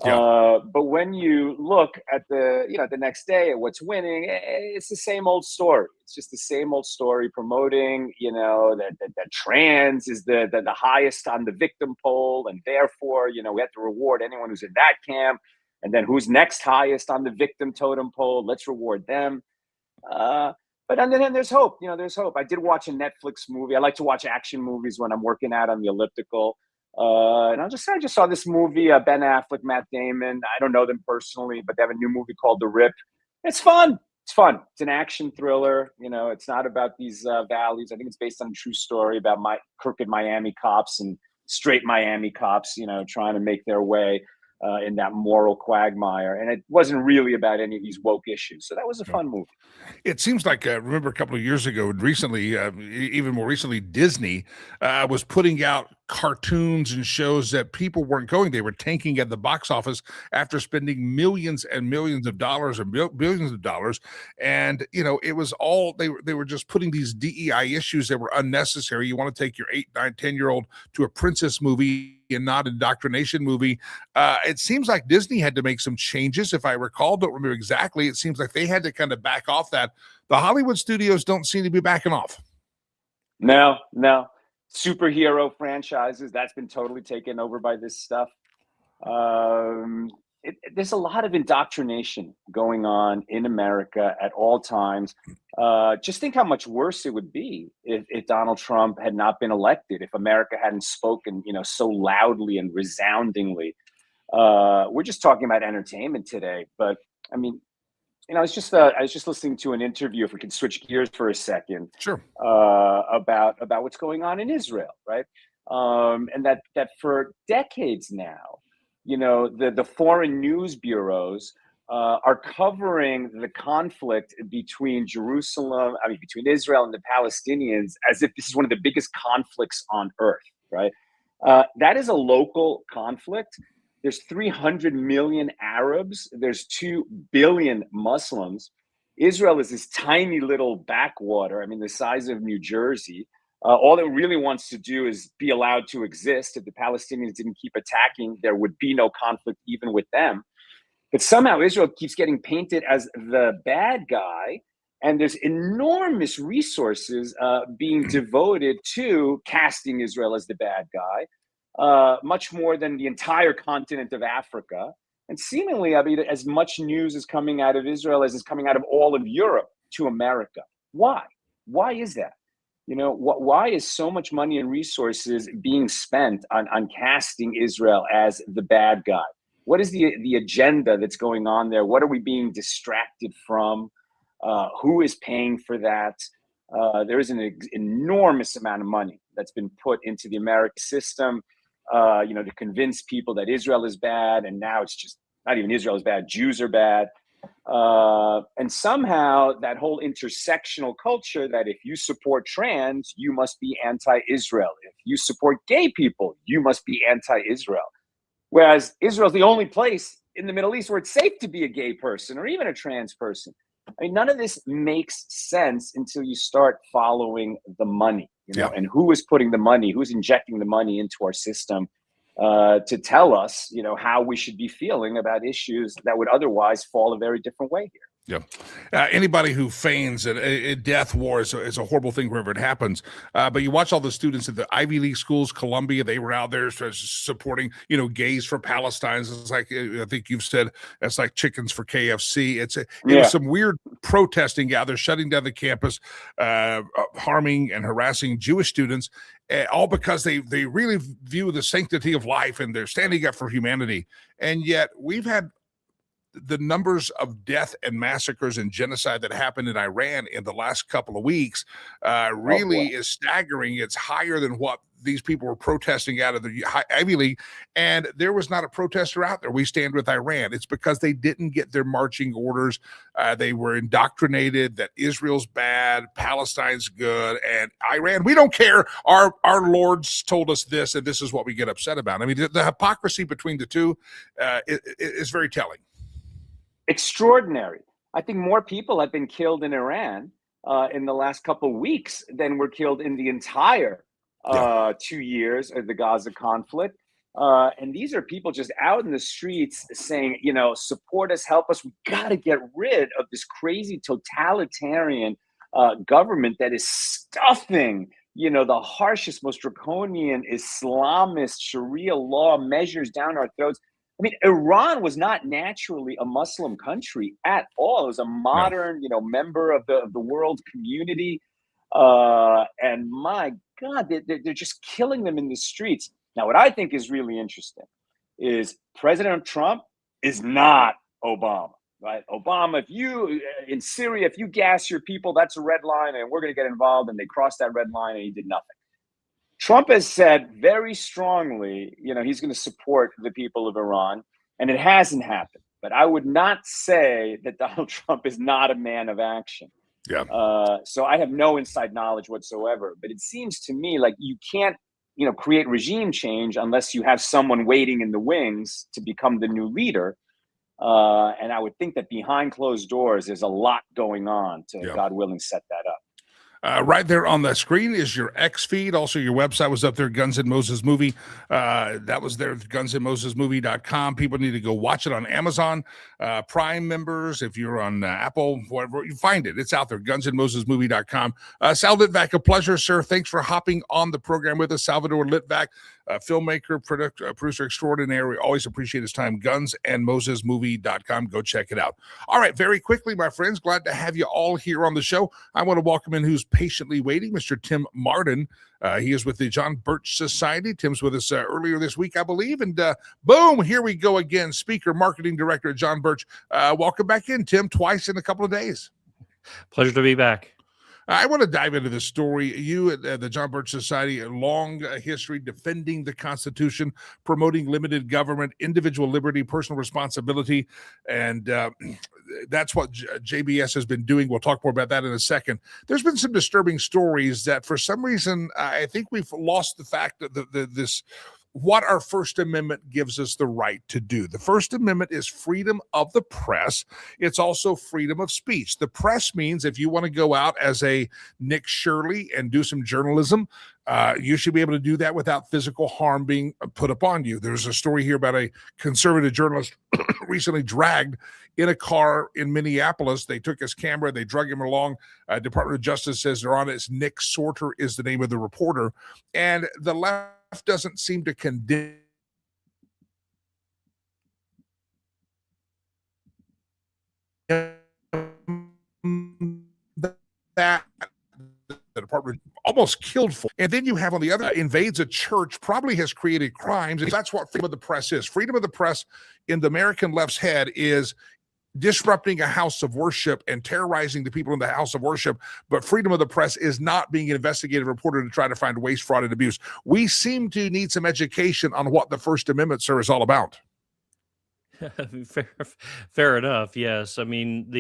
Yeah. But when you look at the next day at what's winning, it's the same old story. It's just the same old story promoting, that trans is the highest on the victim poll. And therefore, we have to reward anyone who's in that camp. And then who's next highest on the victim totem pole? Let's reward them. But on the end, there's hope. There's hope. I did watch a Netflix movie. I like to watch action movies when I'm working out on the elliptical. And I just saw this movie, Ben Affleck, Matt Damon. I don't know them personally, but they have a new movie called The Rip. It's fun. It's an action thriller. It's not about these values. I think it's based on a true story about crooked Miami cops and straight Miami cops, trying to make their way in that moral quagmire. And it wasn't really about any of these woke issues. So that was a fun movie. It seems like, remember a couple of years ago, recently, even more recently, Disney was putting out cartoons and shows that people weren't going. They were tanking at the box office after spending millions and millions of dollars and billions of dollars. And, it was all, they were just putting these DEI issues that were unnecessary. You want to take your 8, 9, 10-year-old to a princess movie and not an indoctrination movie. It seems like Disney had to make some changes. If I recall, don't remember exactly. It seems like they had to kind of back off that. The Hollywood studios don't seem to be backing off. No. Superhero franchises, that's been totally taken over by this stuff. There's a lot of indoctrination going on in America at all times. Just think how much worse it would be if Donald Trump had not been elected, if America hadn't spoken, so loudly and resoundingly. We're just talking about entertainment today, but I mean, I was just listening to an interview, if we could switch gears for a second, Sure. About what's going on in Israel, right? And that for decades now, the foreign news bureaus are covering the conflict between between Israel and the Palestinians as if this is one of the biggest conflicts on earth, right? That is a local conflict. There's 300 million Arabs. There's 2 billion Muslims. Israel is this tiny little backwater, the size of New Jersey. All it really wants to do is be allowed to exist. If the Palestinians didn't keep attacking, there would be no conflict even with them. But somehow Israel keeps getting painted as the bad guy, and there's enormous resources being devoted to casting Israel as the bad guy, much more than the entire continent of Africa. And seemingly, as much news is coming out of Israel as is coming out of all of Europe to America. Why? Why is that? Why is so much money and resources being spent on casting Israel as the bad guy? What is the agenda that's going on there? What are we being distracted from? Who is paying for that? There is an enormous amount of money that's been put into the American system. to convince people that Israel is bad. And now it's just not even Israel is bad, Jews are bad. And somehow that whole intersectional culture that if you support trans, you must be anti-Israel. If you support gay people, you must be anti-Israel. Whereas Israel is the only place in the Middle East where it's safe to be a gay person or even a trans person. I mean, none of this makes sense until you start following the money, and who is putting the money, who's injecting the money into our system to tell us, how we should be feeling about issues that would otherwise fall a very different way here. Yeah. Anybody who feigns a death war is a horrible thing wherever it happens. But you watch all the students at the Ivy League schools, Columbia, they were out there supporting, Gays for Palestine. It's like, I think you've said, it's like chickens for KFC. It was some weird protesting out there, shutting down the campus, harming and harassing Jewish students, all because they really view the sanctity of life and they're standing up for humanity. And yet we've had the numbers of death and massacres and genocide that happened in Iran in the last couple of weeks really is staggering. It's higher than what these people were protesting out of the Ivy League. And there was not a protester out there. We stand with Iran. It's because they didn't get their marching orders. They were indoctrinated that Israel's bad, Palestine's good, and Iran, we don't care. Our lords told us this, and this is what we get upset about. I mean, the hypocrisy between the two is very telling. Extraordinary. I think more people have been killed in Iran in the last couple of weeks than were killed in the entire 2 years of the Gaza conflict. And these are people just out in the streets saying, support us, help us. We got to get rid of this crazy totalitarian government that is stuffing, the harshest, most draconian Islamist Sharia law measures down our throats. I mean, Iran was not naturally a Muslim country at all. It was a modern, member of the world community. And my God, they're just killing them in the streets. Now, what I think is really interesting is President Trump is not Obama, right? Obama, if you, in Syria, if you gas your people, that's a red line and we're going to get involved. And they crossed that red line and he did nothing. Trump has said very strongly, he's going to support the people of Iran, and it hasn't happened. But I would not say that Donald Trump is not a man of action. Yeah. So I have no inside knowledge whatsoever. But it seems to me like you can't, create regime change unless you have someone waiting in the wings to become the new leader. And I would think that behind closed doors, there's a lot going on to, God willing, set that up. Right there on the screen is your X feed. Also, your website was up there, Guns N' Moses Movie. That was there, gunsandmosesmovie.com. People need to go watch it on Amazon. Prime members, if you're on Apple, whatever, you find it. It's out there, gunsandmosesmovie.com. Sal Litvak, a pleasure, sir. Thanks for hopping on the program with us. Salvador Litvak, filmmaker, producer extraordinaire. We always appreciate his time. Gunsandmosesmovie.com. Go check it out. All right, very quickly, my friends, glad to have you all here on the show. I want to welcome in who's patiently waiting, Mr. Tim Martin. He is with the John Birch Society. Tim's with us earlier this week, I believe. And boom, here we go again. Speaker, marketing director at John Birch. Welcome back in, Tim, twice in a couple of days. Pleasure to be back. I want to dive into this story. You at the John Birch Society, a long history defending the Constitution, promoting limited government, individual liberty, personal responsibility, and that's what JBS has been doing. We'll talk more about that in a second. There's been some disturbing stories that for some reason, I think we've lost the fact that what our First Amendment gives us the right to do. The First Amendment is freedom of the press. It's also freedom of speech. The press means if you want to go out as a Nick Shirley and do some journalism, you should be able to do that without physical harm being put upon you. There's a story here about a conservative journalist recently dragged in a car in Minneapolis. They took his camera, they drug him along. Department of Justice says they're on it. It's Nick Sorter is the name of the reporter. And the left doesn't seem to condemn that. The department almost killed for. And then you have on the other invades a church, probably has created crimes. And that's what freedom of the press is. Freedom of the press in the American left's head is disrupting a house of worship and terrorizing the people in the house of worship, but freedom of the press is not being an investigative reporter to try to find waste, fraud, and abuse. We seem to need some education on what the First Amendment, sir, is all about. Fair enough. Yes. I mean,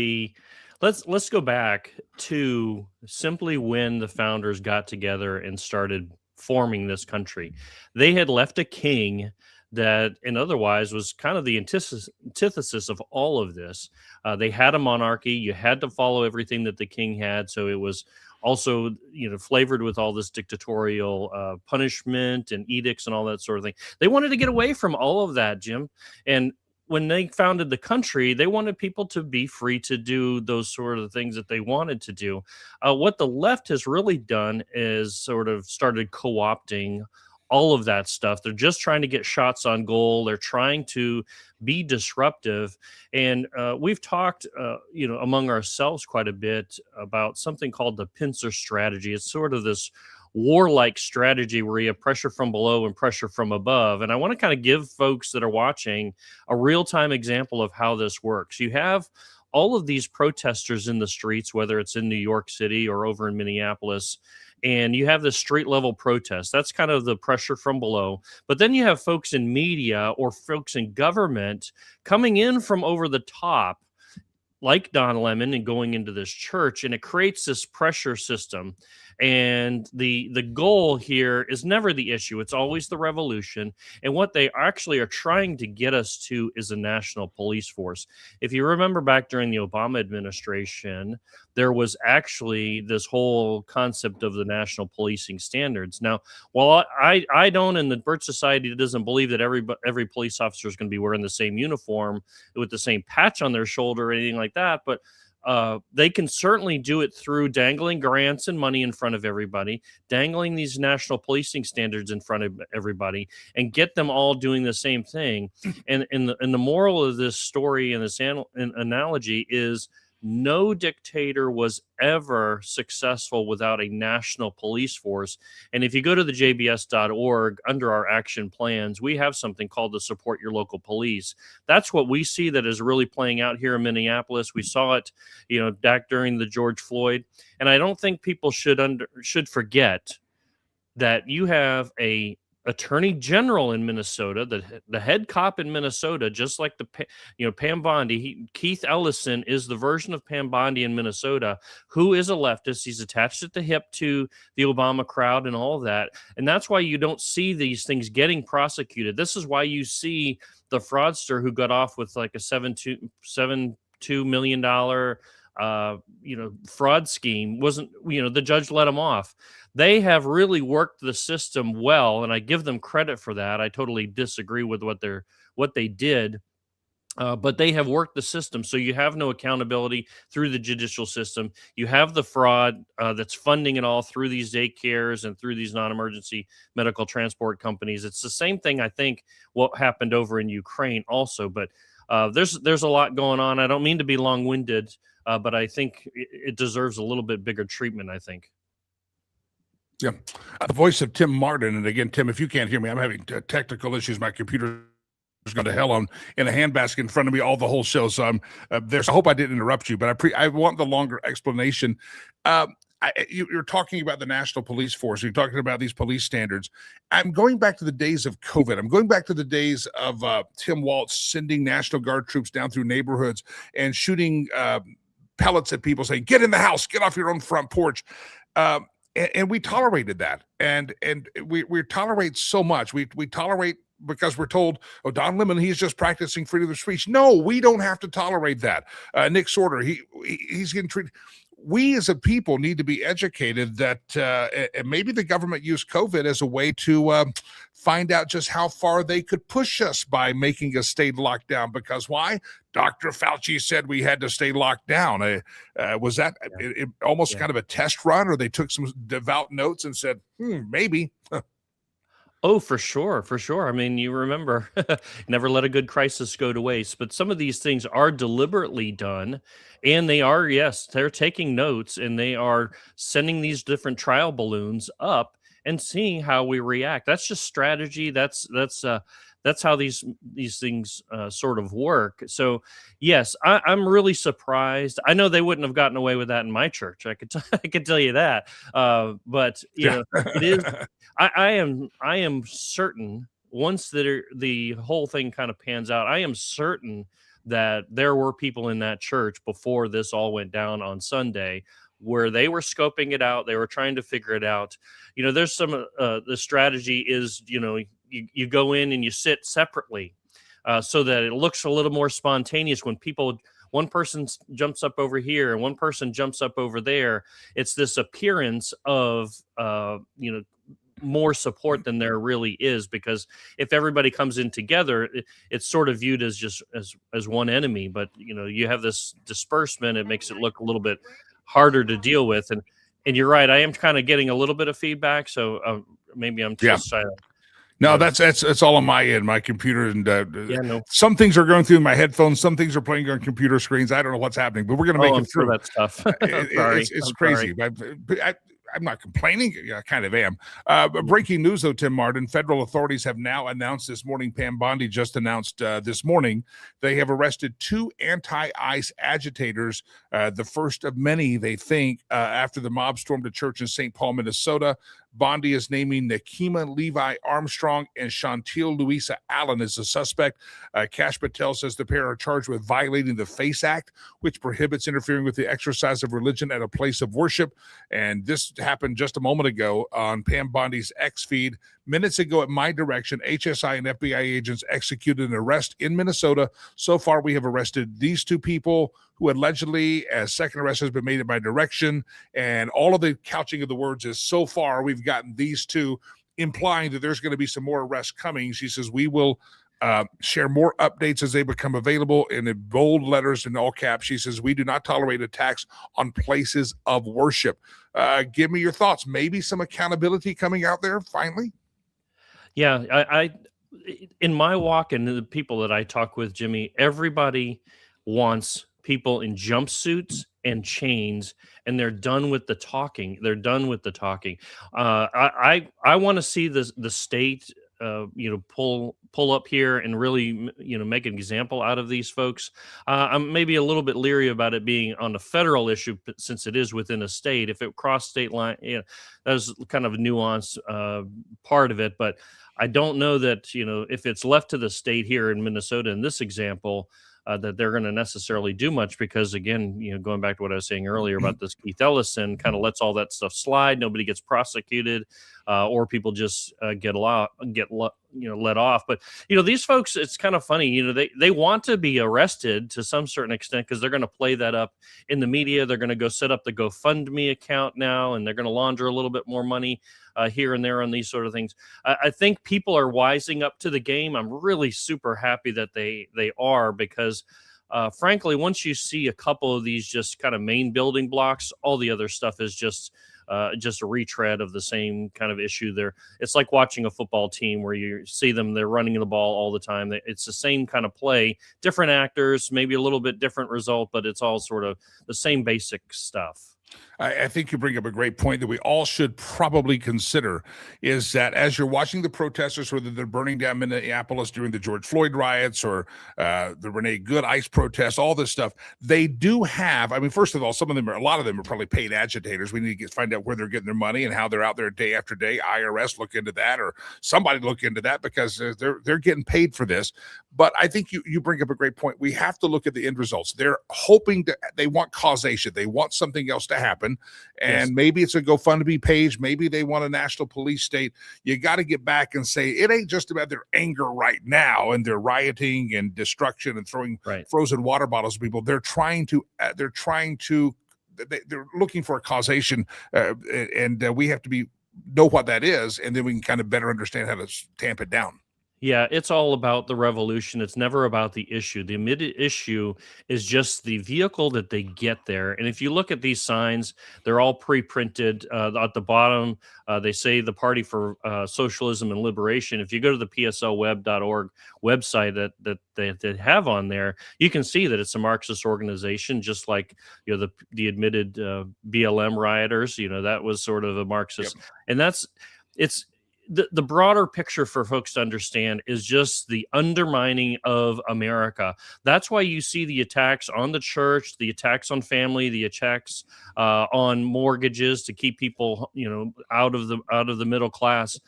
let's go back to simply when the founders got together and started forming this country. They had left a king that, and otherwise, was kind of the antithesis of all of this. They had a monarchy. You had to follow everything that the king had. So it was also, flavored with all this dictatorial punishment and edicts and all that sort of thing. They wanted to get away from all of that, Jim. And when they founded the country, they wanted people to be free to do those sort of things that they wanted to do. What the left has really done is sort of started co-opting all of that stuff. They're just trying to get shots on goal. They're trying to be disruptive. And we've talked, among ourselves quite a bit about something called the pincer strategy. It's sort of this warlike strategy where you have pressure from below and pressure from above. And I want to kind of give folks that are watching a real-time example of how this works. You have all of these protesters in the streets, whether it's in New York City or over in Minneapolis, and you have the street level protest. That's kind of the pressure from below. But then you have folks in media or folks in government coming in from over the top, like Don Lemon, and going into this church, and it creates this pressure system. And the goal here is never the issue. It's always the revolution. And what they actually are trying to get us to is a national police force. If you remember back during the Obama administration, there was actually this whole concept of the national policing standards. Now, while I don't, and the Birch Society doesn't believe that every police officer is going to be wearing the same uniform with the same patch on their shoulder or anything like that, but they can certainly do it through dangling grants and money in front of everybody, dangling these national policing standards in front of everybody, and get them all doing the same thing. And the moral of this story and this analogy is no dictator was ever successful without a national police force. And if you go to the jbs.org, under our action plans, we have something called the Support Your Local Police. That's what we see that is really playing out here in Minneapolis. We saw it, back during the George Floyd. And I don't think people should forget that you have a attorney general in Minnesota, the head cop in Minnesota, just like Pam Bondi. Keith Ellison is the version of Pam Bondi in Minnesota, who is a leftist. He's attached at the hip to the Obama crowd and all of that. And that's why you don't see these things getting prosecuted. This is why you see the fraudster who got off with like a $72 million fraud scheme wasn't, the judge let him off. They have really worked the system well, and I give them credit for that. I totally disagree with what they did, but they have worked the system. So you have no accountability through the judicial system. You have the fraud that's funding it all through these daycares and through these non-emergency medical transport companies. It's the same thing, I think, what happened over in Ukraine also. But there's a lot going on. I don't mean to be long-winded, but I think it deserves a little bit bigger treatment, I think. Yeah. The voice of Tim Martin. And again, Tim, if you can't hear me, I'm having technical issues. My computer is going to hell on in a handbasket in front of me all the whole show. So I'm there. So I hope I didn't interrupt you, but I want the longer explanation. You're talking about the National Police Force. You're talking about these police standards. I'm going back to the days of COVID. I'm going back to the days of Tim Walz sending National Guard troops down through neighborhoods and shooting pellets at people, saying, "Get in the house, get off your own front porch." And we tolerated that, and we tolerate so much. We tolerate because we're told, "Oh, Don Lemon, he's just practicing freedom of speech." No, we don't have to tolerate that. Nick Sorter, he's getting treated. We as a people need to be educated that and maybe the government used COVID as a way to find out just how far they could push us by making us stay locked down. Because why? Dr. Fauci said we had to stay locked down. Was that almost kind of a test run, or they took some devout notes and said, maybe? Oh, for sure, for sure. I mean, you remember, never let a good crisis go to waste. But some of these things are deliberately done, and they are, yes, they're taking notes, and they are sending these different trial balloons up and seeing how we react. That's just strategy. That's That's how these things sort of work. So yes, I'm really surprised. I know they wouldn't have gotten away with that in my church. I could tell you that. But you know, it is. I am certain once the whole thing kind of pans out, I am certain that there were people in that church before this all went down on Sunday where they were scoping it out. They were trying to figure it out. You know, there's some, the strategy is, you know, you go in and you sit separately so that it looks a little more spontaneous when one person jumps up over here and one person jumps up over there. It's this appearance of, you know, more support than there really is, because if everybody comes in together, it's sort of viewed as just as one enemy. But you know, you have this disbursement, it makes it look a little bit harder to deal with. And you're right, I am kind of getting a little bit of feedback, so maybe I'm just silent. No, that's all on my end, my computer, and some things are going through my headphones, some things are playing on computer screens. I don't know what's happening, but we're going to make it through. That stuff. It's crazy. I'm not complaining. I kind of am. Breaking news, though, Tim Martin. Federal authorities have now announced this morning, Pam Bondi just announced this morning, they have arrested 2 anti-ICE agitators, the first of many, they think, after the mob stormed a church in St. Paul, Minnesota. Bondi is naming Nakima Levi Armstrong and Chantil Louisa Allen as the suspect. Cash Patel says the pair are charged with violating the FACE Act, which prohibits interfering with the exercise of religion at a place of worship. And this happened just a moment ago on Pam Bondi's X feed. Minutes ago, at my direction, HSI and FBI agents executed an arrest in Minnesota. So far, we have arrested these 2 people who allegedly, as second arrest has been made at my direction. And all of the couching of the words is, so far, we've gotten these 2, implying that there's going to be some more arrests coming. She says, we will share more updates as they become available. And in bold letters in all caps, she says, we do not tolerate attacks on places of worship. Give me your thoughts. Maybe some accountability coming out there finally? Yeah, I in my walk and the people that I talk with, Jimmy, everybody wants people in jumpsuits and chains, and they're done with the talking. They're done with the talking. I want to see the state, you know, pull up here and really, you know, make an example out of these folks. I'm maybe a little bit leery about it being on a federal issue, but since it is within a state. If it crossed state line, you know, that's kind of a nuanced part of it. But I don't know that, you know, if it's left to the state here in Minnesota in this example, that they're going to necessarily do much, because again, you know, going back to what I was saying earlier about this Keith Ellison, kind of lets all that stuff slide. Nobody gets prosecuted, or people just get let off. But you know, these folks, it's kind of funny. You know, they want to be arrested to some certain extent because they're going to play that up in the media. They're going to go set up the GoFundMe account now, and they're going to launder a little bit more money here and there on these sort of things. I think people are wising up to the game. I'm really super happy that they are, because frankly, once you see a couple of these just kind of main building blocks, all the other stuff is just a retread of the same kind of issue there. It's like watching a football team where you see them, they're running the ball all the time. It's the same kind of play, different actors, maybe a little bit different result, but it's all sort of the same basic stuff. I think you bring up a great point that we all should probably consider, is that as you're watching the protesters, whether they're burning down Minneapolis during the George Floyd riots or the Renee Good ICE protests, all this stuff, they do have, I mean, first of all, a lot of them are probably paid agitators. We need to find out where they're getting their money and how they're out there day after day. IRS look into that, or somebody look into that, because they're getting paid for this. But I think you bring up a great point. We have to look at the end results. They're hoping they want causation. They want something else to happen. And maybe it's a GoFundMe page. Maybe they want a national police state. You got to get back and say, it ain't just about their anger right now and their rioting and destruction and throwing frozen water bottles at people. They're looking for a causation. And we have to know what that is. And then we can kind of better understand how to tamp it down. Yeah, it's all about the revolution. It's never about the issue. The immediate issue is just the vehicle that they get there. And if you look at these signs, they're all pre-printed. At the bottom, they say the Party for Socialism and Liberation. If you go to the pslweb.org website that they have on there, you can see that it's a Marxist organization, just like, you know, the admitted BLM rioters. You know, that was sort of a Marxist. Yep. And the broader picture for folks to understand is just the undermining of America. That's why you see the attacks on the church, the attacks on family, the attacks on mortgages to keep people, out of the middle class.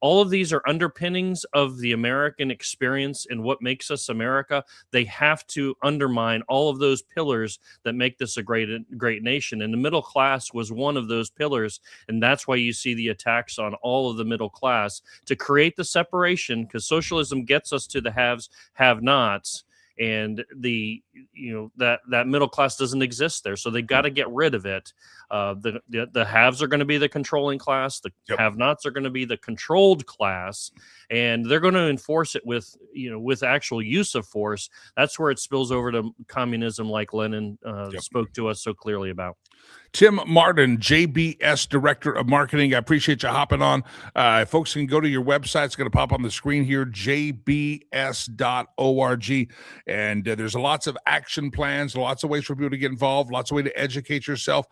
All of these are underpinnings of the American experience and what makes us America. They have to undermine all of those pillars that make this a great nation. And the middle class was one of those pillars. And that's why you see the attacks on all of the middle class to create the separation, because socialism gets us to the haves, have-nots. And that middle class doesn't exist there, so they got to get rid of it. The haves are going to be the controlling class. The have-nots are going to be the controlled class, and they're going to enforce it with actual use of force. That's where it spills over to communism, like Lenin spoke to us so clearly about. Tim Martin, JBS Director of Marketing. I appreciate you hopping on. Folks can go to your website. It's going to pop on the screen here, jbs.org. And there's lots of action plans, lots of ways for people to get involved, lots of ways to educate yourself.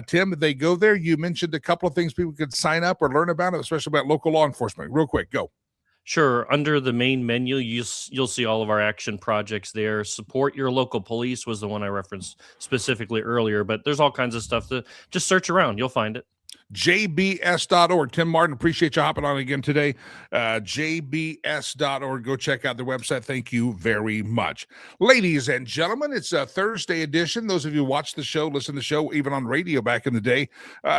Tim, they go there. You mentioned a couple of things people could sign up or learn about, especially about local law enforcement. Real quick, go. Sure. Under the main menu, you'll see all of our action projects there. Support your local police was the one I referenced specifically earlier, but there's all kinds of stuff to just search around. You'll find it. jbs.org. Tim Martin, appreciate you hopping on again today. jbs.org. Go check out their website. Thank you very much. Ladies and gentlemen, it's a Thursday edition. Those of you who watch the show, listen to the show, even on radio back in the day,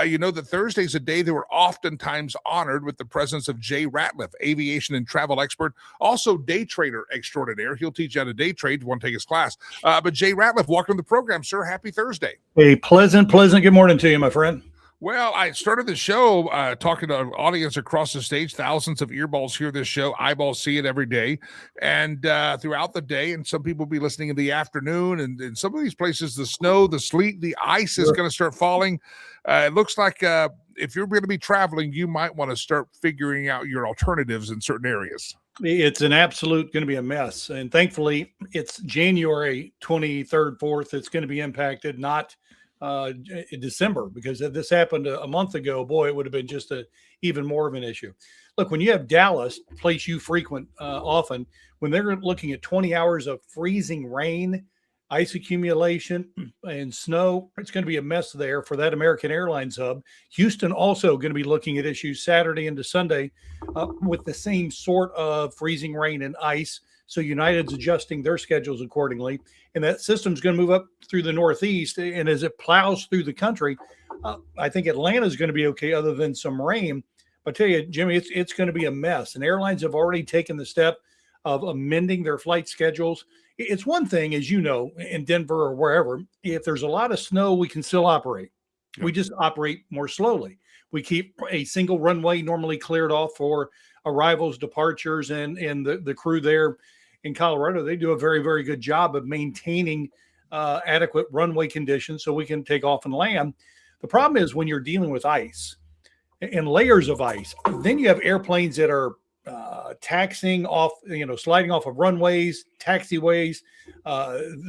you know that Thursday's a day that we're oftentimes honored with the presence of Jay Ratliff, aviation and travel expert, also day trader extraordinaire. He'll teach you how to day trade. You want to take his class. But Jay Ratliff, welcome to the program, sir. Happy Thursday. A pleasant good morning to you, my friend. Well, I started the show talking to an audience across the stage. Thousands of earballs hear this show. Eyeballs see it every day. And throughout the day, and some people will be listening in the afternoon. And in some of these places, the snow, the sleet, the ice is going to start falling. It looks like if you're going to be traveling, you might want to start figuring out your alternatives in certain areas. It's an absolute going to be a mess. And thankfully, it's January 23rd, 4th. It's going to be impacted, not in December, because if this happened a month ago, boy, it would have been just even more of an issue. Look, when you have Dallas, place you frequent often, when they're looking at 20 hours of freezing rain, ice accumulation, and snow, it's going to be a mess there for that American Airlines hub. Houston also going to be looking at issues Saturday into Sunday with the same sort of freezing rain and ice. So United's adjusting their schedules accordingly. And that system's going to move up through the Northeast. And as it plows through the country, I think Atlanta's going to be okay other than some rain. But I tell you, Jimmy, it's going to be a mess. And airlines have already taken the step of amending their flight schedules. It's one thing, as you know, in Denver or wherever, if there's a lot of snow, we can still operate. We just operate more slowly. We keep a single runway normally cleared off for arrivals, departures, and the crew there in Colorado, they do a very, very good job of maintaining adequate runway conditions so we can take off and land. The problem is when you're dealing with ice and layers of ice, then you have airplanes that are taxiing off, sliding off of runways, taxiways.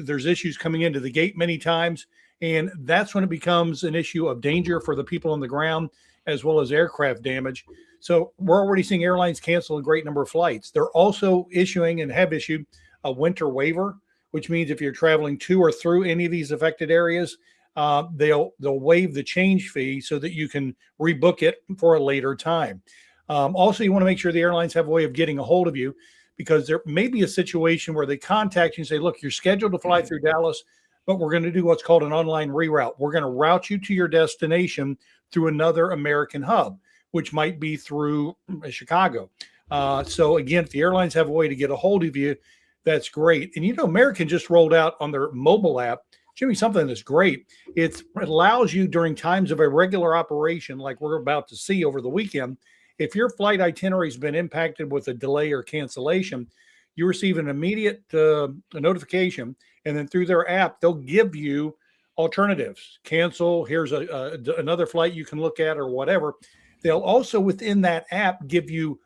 There's issues coming into the gate many times. And that's when it becomes an issue of danger for the people on the ground, as well as aircraft damage. So we're already seeing airlines cancel a great number of flights. They're also issuing and have issued a winter waiver, which means if you're traveling to or through any of these affected areas, they'll waive the change fee so that you can rebook it for a later time. Also, you want to make sure the airlines have a way of getting a hold of you, because there may be a situation where they contact you and say, look, you're scheduled to fly through Dallas, but we're going to do what's called an online reroute. We're going to route you to your destination through another American hub, which might be through Chicago. So again, if the airlines have a way to get a hold of you, that's great. And American just rolled out on their mobile app, Jimmy, something that's great. It allows you during times of a regular operation, like we're about to see over the weekend, if your flight itinerary has been impacted with a delay or cancellation, you receive an immediate notification, and then through their app, they'll give you alternatives. Cancel, here's another flight you can look at or whatever. They'll also, within that app, give you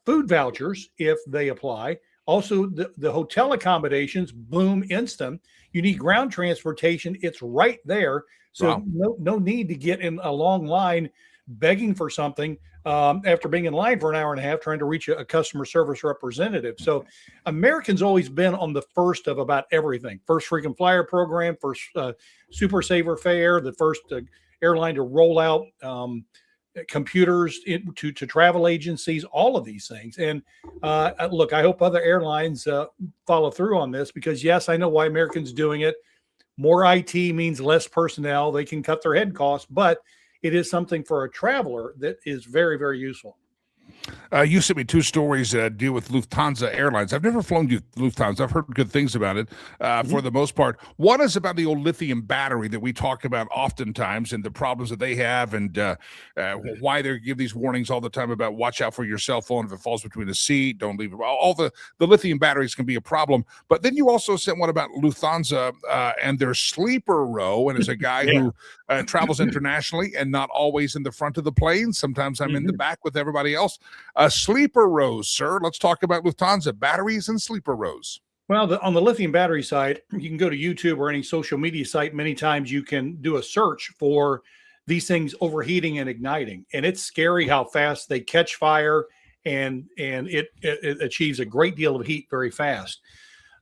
food vouchers if they apply. Also, the hotel accommodations, boom, instant. You need ground transportation, it's right there. So wow. no need to get in a long line begging for something. after being in line for an hour and a half trying to reach a customer service representative. So American's always been on the first of about everything. First frequent flyer program, first Super Saver fare, the first airline to roll out computers to travel agencies, all of these things. And look, I hope other airlines follow through on this, because yes, I know why American's doing it. More IT means less personnel. They can cut their head costs, but it is something for a traveler that is very, very useful. You sent me two stories that deal with Lufthansa Airlines. I've never flown Lufthansa. I've heard good things about it for the most part. One is about the old lithium battery that we talk about oftentimes and the problems that they have, and why they give these warnings all the time about watch out for your cell phone if it falls between a seat, don't leave it. All the lithium batteries can be a problem. But then you also sent one about Lufthansa and their sleeper row. And as a guy who travels internationally and not always in the front of the plane, sometimes I'm in the back with everybody else. Sleeper rows, sir. Let's talk about Lufthansa batteries and sleeper rows. Well, on the lithium battery side, you can go to YouTube or any social media site. Many times you can do a search for these things overheating and igniting. And it's scary how fast they catch fire, and it achieves a great deal of heat very fast.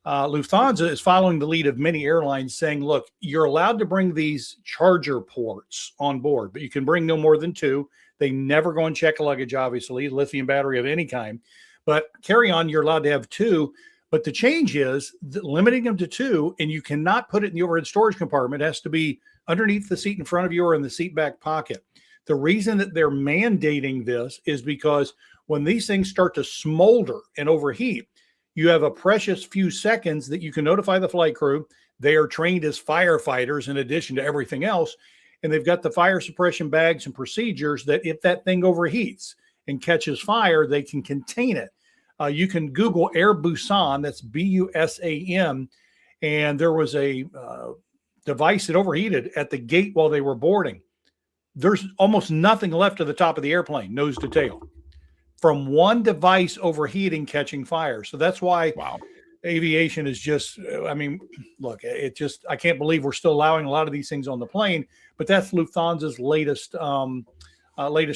Lufthansa is following the lead of many airlines, saying, look, you're allowed to bring these charger ports on board, but you can bring no more than two. They never go and check luggage, obviously, lithium battery of any kind. But carry-on, you're allowed to have two. But the change is limiting them to two, and you cannot put it in the overhead storage compartment. It has to be underneath the seat in front of you or in the seat back pocket. The reason that they're mandating this is because when these things start to smolder and overheat, you have a precious few seconds that you can notify the flight crew. They are trained as firefighters in addition to everything else. And they've got the fire suppression bags and procedures that if that thing overheats and catches fire, they can contain it. You can Google Air Busan, that's Busam, and there was a device that overheated at the gate while they were boarding. There's almost nothing left of the top of the airplane, nose to tail, from one device overheating, catching fire. So that's why aviation is just, I mean, look, it just, I can't believe we're still allowing a lot of these things on the plane, but that's Lufthansa's latest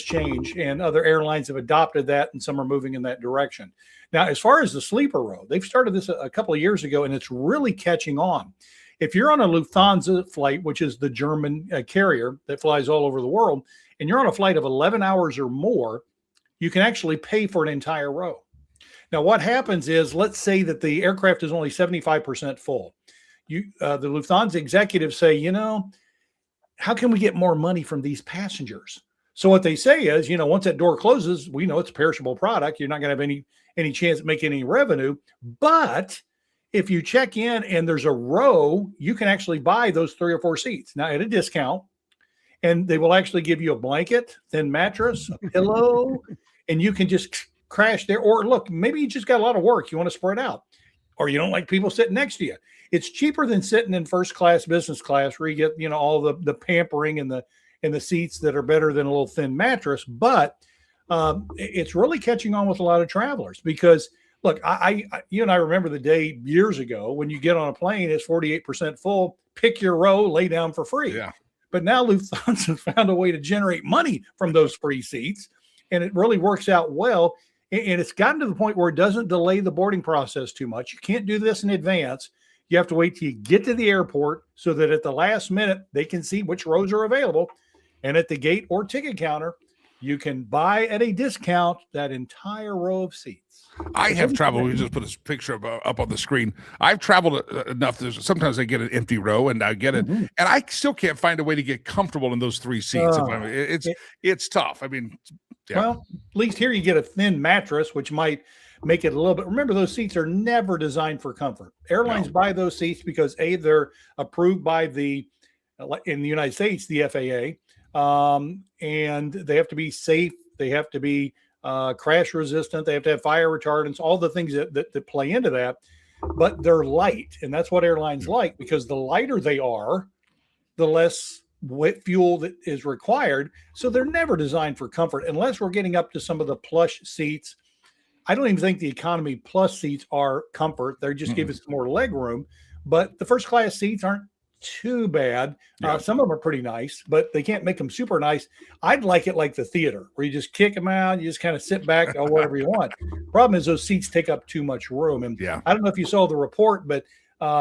change, and other airlines have adopted that, and some are moving in that direction. Now, as far as the sleeper row, they've started this a couple of years ago, and it's really catching on. If you're on a Lufthansa flight, which is the German carrier that flies all over the world, and you're on a flight of 11 hours or more, you can actually pay for an entire row. Now, what happens is, let's say that the aircraft is only 75% full. The Lufthansa executives say, you know, how can we get more money from these passengers? So what they say is, you know, once that door closes, we know it's a perishable product. You're not going to have any chance of making any revenue. But if you check in and there's a row, you can actually buy those 3 or 4 seats. Now, at a discount. And they will actually give you a blanket, thin mattress, a pillow, and you can just crash there. Or look, maybe you just got a lot of work. You want to spread out, or you don't like people sitting next to you. It's cheaper than sitting in first class, business class, where you get, you know, all the pampering and the seats that are better than a little thin mattress. But it's really catching on with a lot of travelers, because look, you and I remember the day years ago when you get on a plane, it's 48% full, pick your row, lay down for free. Yeah. But now Lufthansa found a way to generate money from those free seats, and it really works out well. And it's gotten to the point where it doesn't delay the boarding process too much. You can't do this in advance. You have to wait till you get to the airport so that at the last minute they can see which rows are available. And at the gate or ticket counter, you can buy at a discount that entire row of seats. I have traveled. We just put a picture up on the screen. I've traveled enough. Sometimes I get an empty row, and I get it, and I still can't find a way to get comfortable in those 3 seats. It's tough. I mean, yeah. Well, at least here you get a thin mattress, which might make it a little bit. Remember, those seats are never designed for comfort. Airlines buy those seats because they're approved by in the United States, the FAA, and they have to be safe. They have to be crash resistant. They have to have fire retardants, all the things that play into that. But they're light, and that's what airlines like, because the lighter they are, the less wet fuel that is required. So they're never designed for comfort, unless we're getting up to some of the plush seats. I don't even think the economy plus seats are comfort. They just give us more leg room. But the first class seats aren't too bad. Yeah. Some of them are pretty nice, but they can't make them super nice. I'd like it like the theater, where you just kick them out, you just kind of sit back or whatever you want. Problem is those seats take up too much room. And Yeah. I don't know if you saw the report, but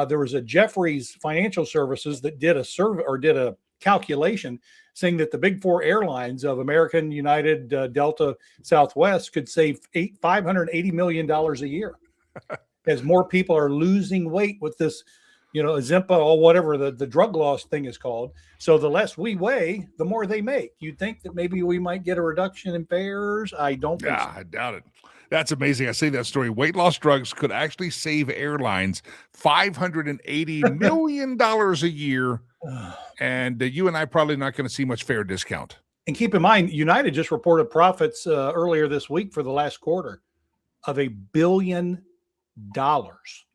there was a Jefferies Financial Services that did a survey or did a calculation saying that the big four airlines of American, United, Delta, Southwest could save $580 million a year as more people are losing weight with this, Ozempic or whatever the drug loss thing is called. So the less we weigh, the more they make. You'd think that maybe we might get a reduction in fares. I don't think so. I doubt it. That's amazing. I see that story. Weight loss drugs could actually save airlines $580 million a year. And you and I probably not going to see much fare discount. And keep in mind, United just reported profits earlier this week for the last quarter of $1 billion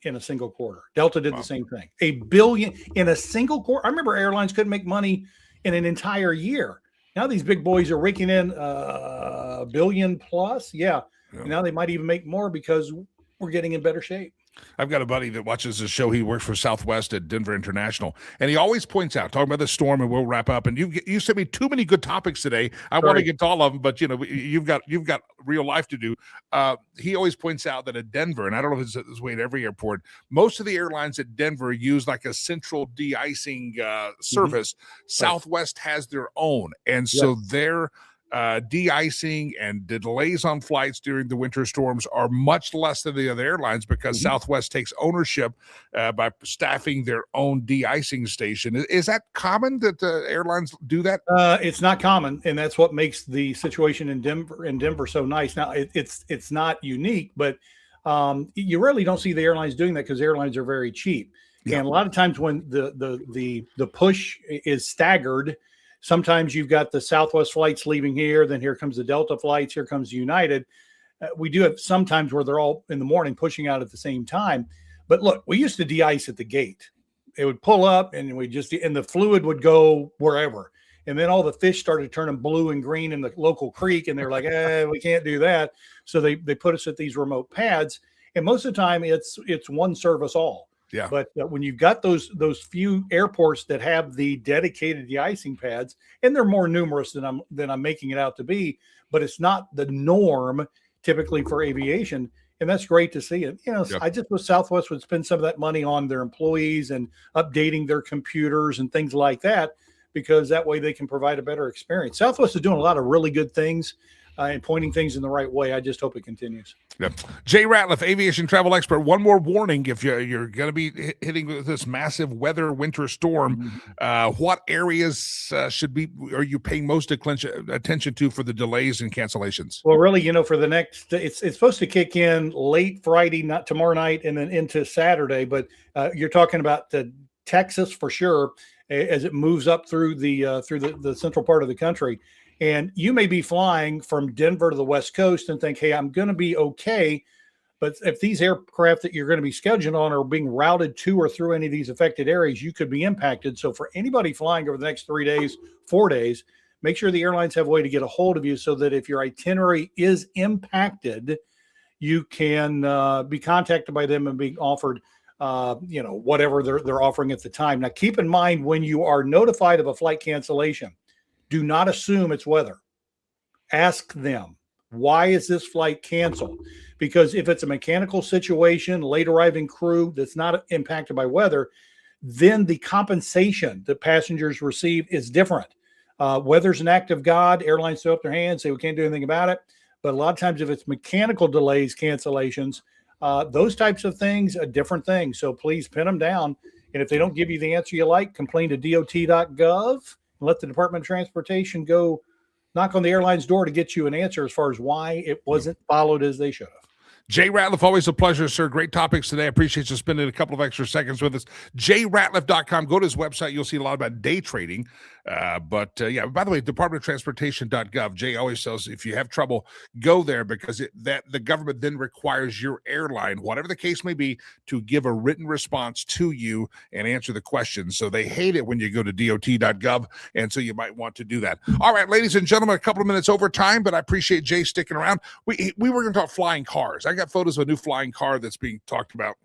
in a single quarter. Delta did the same thing. $1 billion in a single quarter. I remember airlines couldn't make money in an entire year. Now these big boys are raking in $1 billion plus. Yeah. Now they might even make more because we're getting in better shape. I've got a buddy that watches the show. He works for Southwest at Denver International, and he always points out, talking about the storm, and we'll wrap up. And you sent me too many good topics today. I want to get to all of them, but you've got real life to do. He always points out that at Denver, and I don't know if it's this way at every airport, most of the airlines at Denver use like a central de-icing service. Southwest has their own, and so they're de-icing and the delays on flights during the winter storms are much less than the other airlines because Southwest takes ownership by staffing their own de-icing station. Is that common that airlines do that? It's not common, and that's what makes the situation in Denver so nice. Now it's not unique, but you rarely don't see the airlines doing that because airlines are very cheap. And a lot of times when the push is staggered, sometimes you've got the Southwest flights leaving here, then here comes the Delta flights, here comes United. We do have sometimes where they're all in the morning pushing out at the same time. But look, we used to de-ice at the gate. It would pull up and and the fluid would go wherever. And then all the fish started turning blue and green in the local creek. And they're like, we can't do that. So they put us at these remote pads. And most of the time it's one service all. Yeah. But when you've got those few airports that have the dedicated de-icing pads, and they're more numerous than I'm making it out to be, but it's not the norm typically for aviation, and that's great to see it. I just wish Southwest would spend some of that money on their employees and updating their computers and things like that, because that way they can provide a better experience. Southwest is doing a lot of really good things and pointing things in the right way. I just hope it continues. Yeah. Jay Ratliff, aviation travel expert. One more warning: if you're going to be hitting this massive winter storm, what areas are you paying most attention to for the delays and cancellations? Well, really, for the next, it's supposed to kick in late Friday, not tomorrow night, and then into Saturday. But you're talking about Texas for sure as it moves up through the central part of the country. And you may be flying from Denver to the West Coast and think, hey, I'm going to be okay. But if these aircraft that you're going to be scheduled on are being routed to or through any of these affected areas, you could be impacted. So for anybody flying over the next 3 days, 4 days, make sure the airlines have a way to get a hold of you so that if your itinerary is impacted, you can be contacted by them and be offered whatever they're offering at the time. Now, keep in mind, when you are notified of a flight cancellation, do not assume it's weather. Ask them, why is this flight canceled? Because if it's a mechanical situation, late arriving crew that's not impacted by weather, then the compensation that passengers receive is different. Weather's an act of God. Airlines throw up their hands, say we can't do anything about it. But a lot of times if it's mechanical delays, cancellations, those types of things, a different thing. So please pin them down. And if they don't give you the answer you like, complain to dot.gov. Let the Department of Transportation go knock on the airline's door to get you an answer as far as why it wasn't followed as they should have. Jay Ratliff, always a pleasure, sir. Great topics today. I appreciate you spending a couple of extra seconds with us. jratliff.com. Go to his website. You'll see a lot about day trading. By the way, Department of Transportation.gov. Jay always says if you have trouble, go there because the government then requires your airline, whatever the case may be, to give a written response to you and answer the questions. So they hate it when you go to dot.gov, and so you might want to do that. All right, ladies and gentlemen, a couple of minutes over time, but I appreciate Jay sticking around. We were going to talk flying cars. I got photos of a new flying car that's being talked about.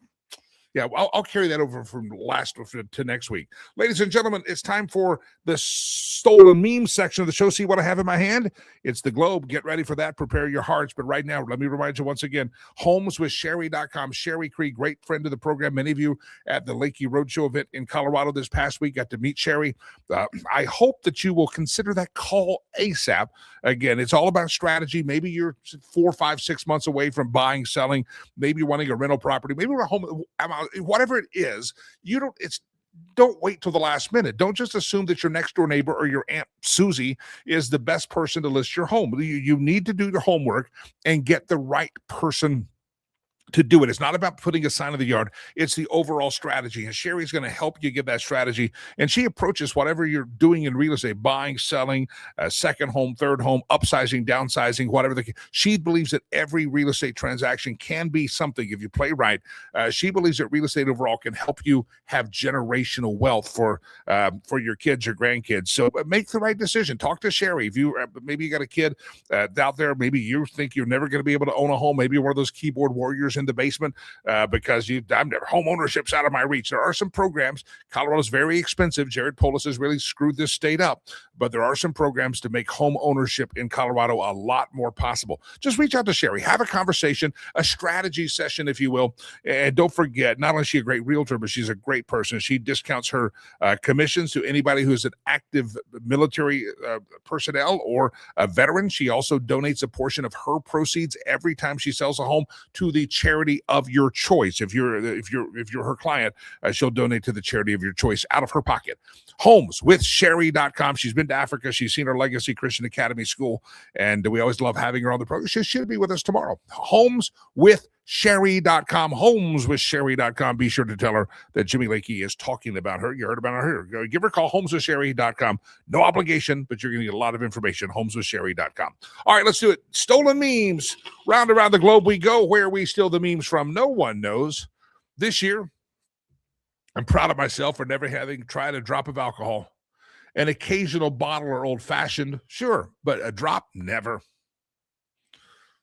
Yeah, I'll carry that over from last to next week. Ladies and gentlemen, it's time for the stolen meme section of the show. See what I have in my hand? It's the globe. Get ready for that. Prepare your hearts. But right now, let me remind you once again, homeswithsherry.com. Sherry Cree, great friend of the program. Many of you at the Lakey Roadshow event in Colorado this past week got to meet Sherry. I hope that you will consider that call ASAP. Again, it's all about strategy. Maybe you're 4, 5, 6 months away from buying, selling. Maybe you're wanting a rental property. Maybe you're a home. Whatever it is, don't wait till the last minute. Don't just assume that your next door neighbor or your Aunt Susie is the best person to list your home. You need to do your homework and get the right person to do it. It's not about putting a sign in the yard. It's the overall strategy. And Sherry's going to help you get that strategy. And she approaches whatever you're doing in real estate, buying, selling, second home, third home, upsizing, downsizing, whatever. She believes that every real estate transaction can be something if you play right. She believes that real estate overall can help you have generational wealth for your kids, your grandkids. So make the right decision. Talk to Sherry. If you maybe you got a kid out there, maybe you think you're never going to be able to own a home. Maybe you're one of those keyboard warriors in the basement because I'm never home ownership's out of my reach. There are some programs. Colorado's very expensive. Jared Polis has really screwed this state up, but there are some programs to make home ownership in Colorado a lot more possible. Just reach out to Sherry, have a conversation, a strategy session, if you will. And don't forget, not only is she a great realtor, but she's a great person. She discounts her commissions to anybody who's an active military personnel or a veteran. She also donates a portion of her proceeds every time she sells a home to the charity of your choice. If you're her client, she'll donate to the charity of your choice out of her pocket. Homeswithsherry.com. She's been to Africa. She's seen our Legacy Christian Academy school, and we always love having her on the program. She should be with us tomorrow. Homeswithsherry.com. Homeswithsherry.com. Be sure to tell her that Jimmy Lakey is talking about her. You heard about her here. Give her a call. Homeswithsherry.com. No obligation, but you're going to get a lot of information. Homeswithsherry.com. All right, let's do it. Stolen memes. Round around the globe we go. Where we steal the memes from, no one knows. This year, I'm proud of myself for never having tried a drop of alcohol. An occasional bottle or old-fashioned, sure, but a drop, never.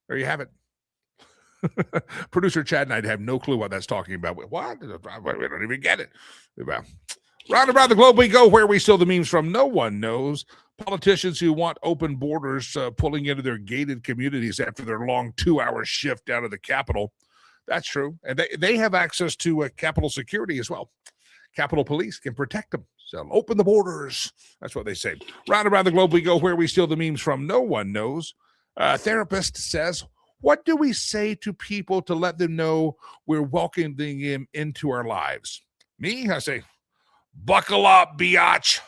There you have it. Producer Chad and I have no clue what that's talking about. What? We don't even get it. Round around the globe we go. Where we steal the memes from, no one knows. Politicians who want open borders pulling into their gated communities after their long 2-hour shift down to the Capitol. That's true. And they have access to Capitol security as well. Capitol Police can protect them. So open the borders. That's what they say. Round around the globe we go. Where we steal the memes from, no one knows. A therapist says, what do we say to people to let them know we're welcoming them into our lives? Me, I say, buckle up, biatch.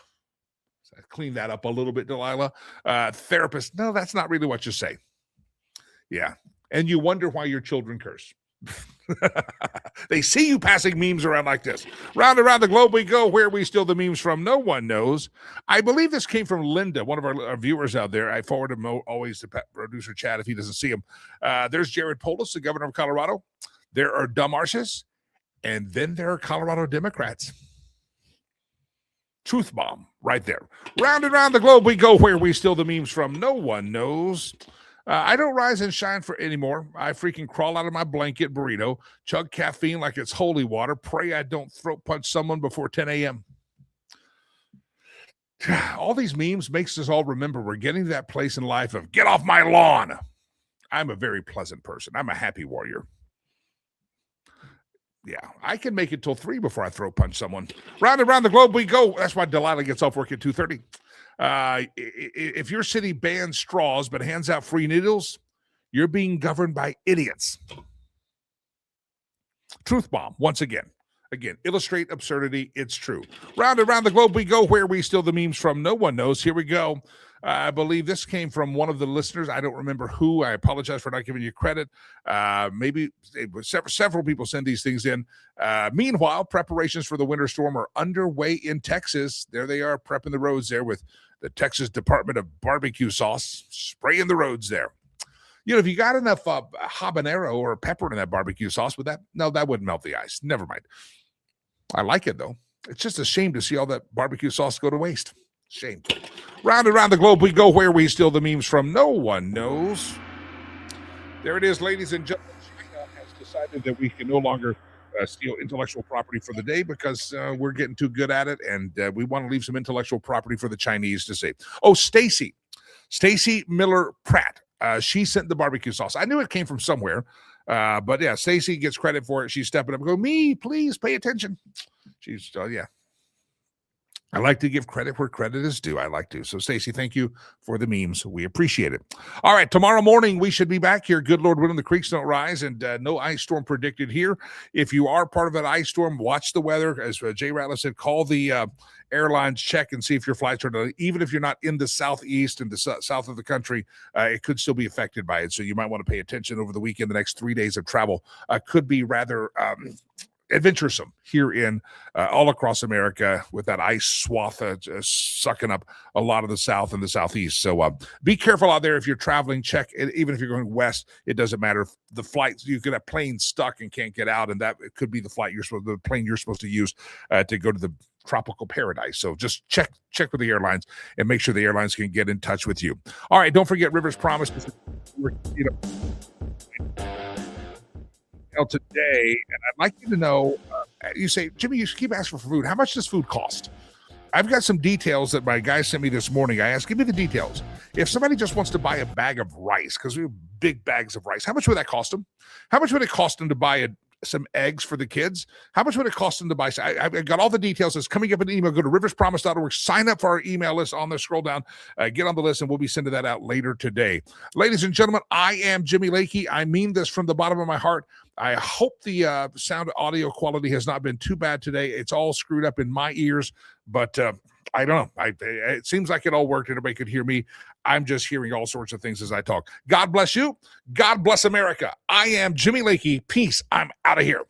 So I clean that up a little bit, Delilah. Therapist, no, that's not really what you say. Yeah. And you wonder why your children curse. They see you passing memes around like this. Round around the globe we go. Where we steal the memes from, no one knows. I believe this came from Linda, one of our viewers out there. I forward him always to producer Chad if he doesn't see him. There's Jared Polis, the governor of Colorado. There are dumb arses, and then there are Colorado Democrats. Truth bomb right there. Round and round the globe we go. Where we steal the memes from, no one knows. I don't rise and shine for anymore. I freaking crawl out of my blanket burrito, chug caffeine like it's holy water, pray I don't throat punch someone before 10 a.m. All these memes makes us all remember we're getting to that place in life of get off my lawn. I'm a very pleasant person. I'm a happy warrior. Yeah, I can make it till 3 before I throat punch someone. Round and round the globe we go. That's why Delilah gets off work at 2:30. If your city bans straws but hands out free needles, you're being governed by idiots. Truth bomb, once again. Again, illustrate absurdity. It's true. Round and round the globe we go. Where we steal the memes from, no one knows. Here we go. I believe this came from one of the listeners. I don't remember who. I apologize for not giving you credit. Maybe several people send these things in. Meanwhile, preparations for the winter storm are underway in Texas. There they are, prepping the roads there with the Texas Department of Barbecue Sauce, spraying the roads there. You know, if you got enough habanero or pepper in that barbecue sauce, that wouldn't melt the ice. Never mind. I like it, though. It's just a shame to see all that barbecue sauce go to waste. Shame. Round and round the globe we go. Where we steal the memes from, no one knows. There it is, ladies and gentlemen. China has decided that we can no longer steal intellectual property for the day because we're getting too good at it, and we want to leave some intellectual property for the Chinese to see. Oh, Stacy Miller Pratt. She sent the barbecue sauce. I knew it came from somewhere, but yeah, Stacy gets credit for it. She's stepping up and go, me, please pay attention. She's, yeah. I like to give credit where credit is due. I like to. So, Stacy, thank you for the memes. We appreciate it. All right, tomorrow morning we should be back here. Good Lord willing, the creeks don't rise, and no ice storm predicted here. If you are part of that ice storm, watch the weather. As Jay Ratliff said, call the airlines, check and see if your flights are done. Even if you're not in the southeast and the south of the country, it could still be affected by it. So you might want to pay attention over the weekend. The next 3 days of travel could be rather adventuresome here in all across America with that ice swath sucking up a lot of the south and the southeast. So be careful out there if you're traveling. Check it, even if you're going west, it doesn't matter. The flights, you could have planes stuck and can't get out, and that it could be the plane you're supposed to use to go to the tropical paradise. So just check with the airlines and make sure the airlines can get in touch with you. All right, don't forget Rivers promised today, and I'd like you to know, you say, Jimmy, you keep asking for food. How much does food cost? I've got some details that my guy sent me this morning. I asked, give me the details. If somebody just wants to buy a bag of rice, because we have big bags of rice, how much would that cost them? How much would it cost them to buy some eggs for the kids? How much would it cost them to buy? I've got all the details. It's coming up in an email. Go to riverspromise.org. Sign up for our email list on there. Scroll down. Get on the list, and we'll be sending that out later today. Ladies and gentlemen, I am Jimmy Lakey. I mean this from the bottom of my heart. I hope the sound audio quality has not been too bad today. It's all screwed up in my ears, but I don't know. It seems like it all worked. Everybody could hear me. I'm just hearing all sorts of things as I talk. God bless you. God bless America. I am Jimmy Lakey. Peace. I'm out of here.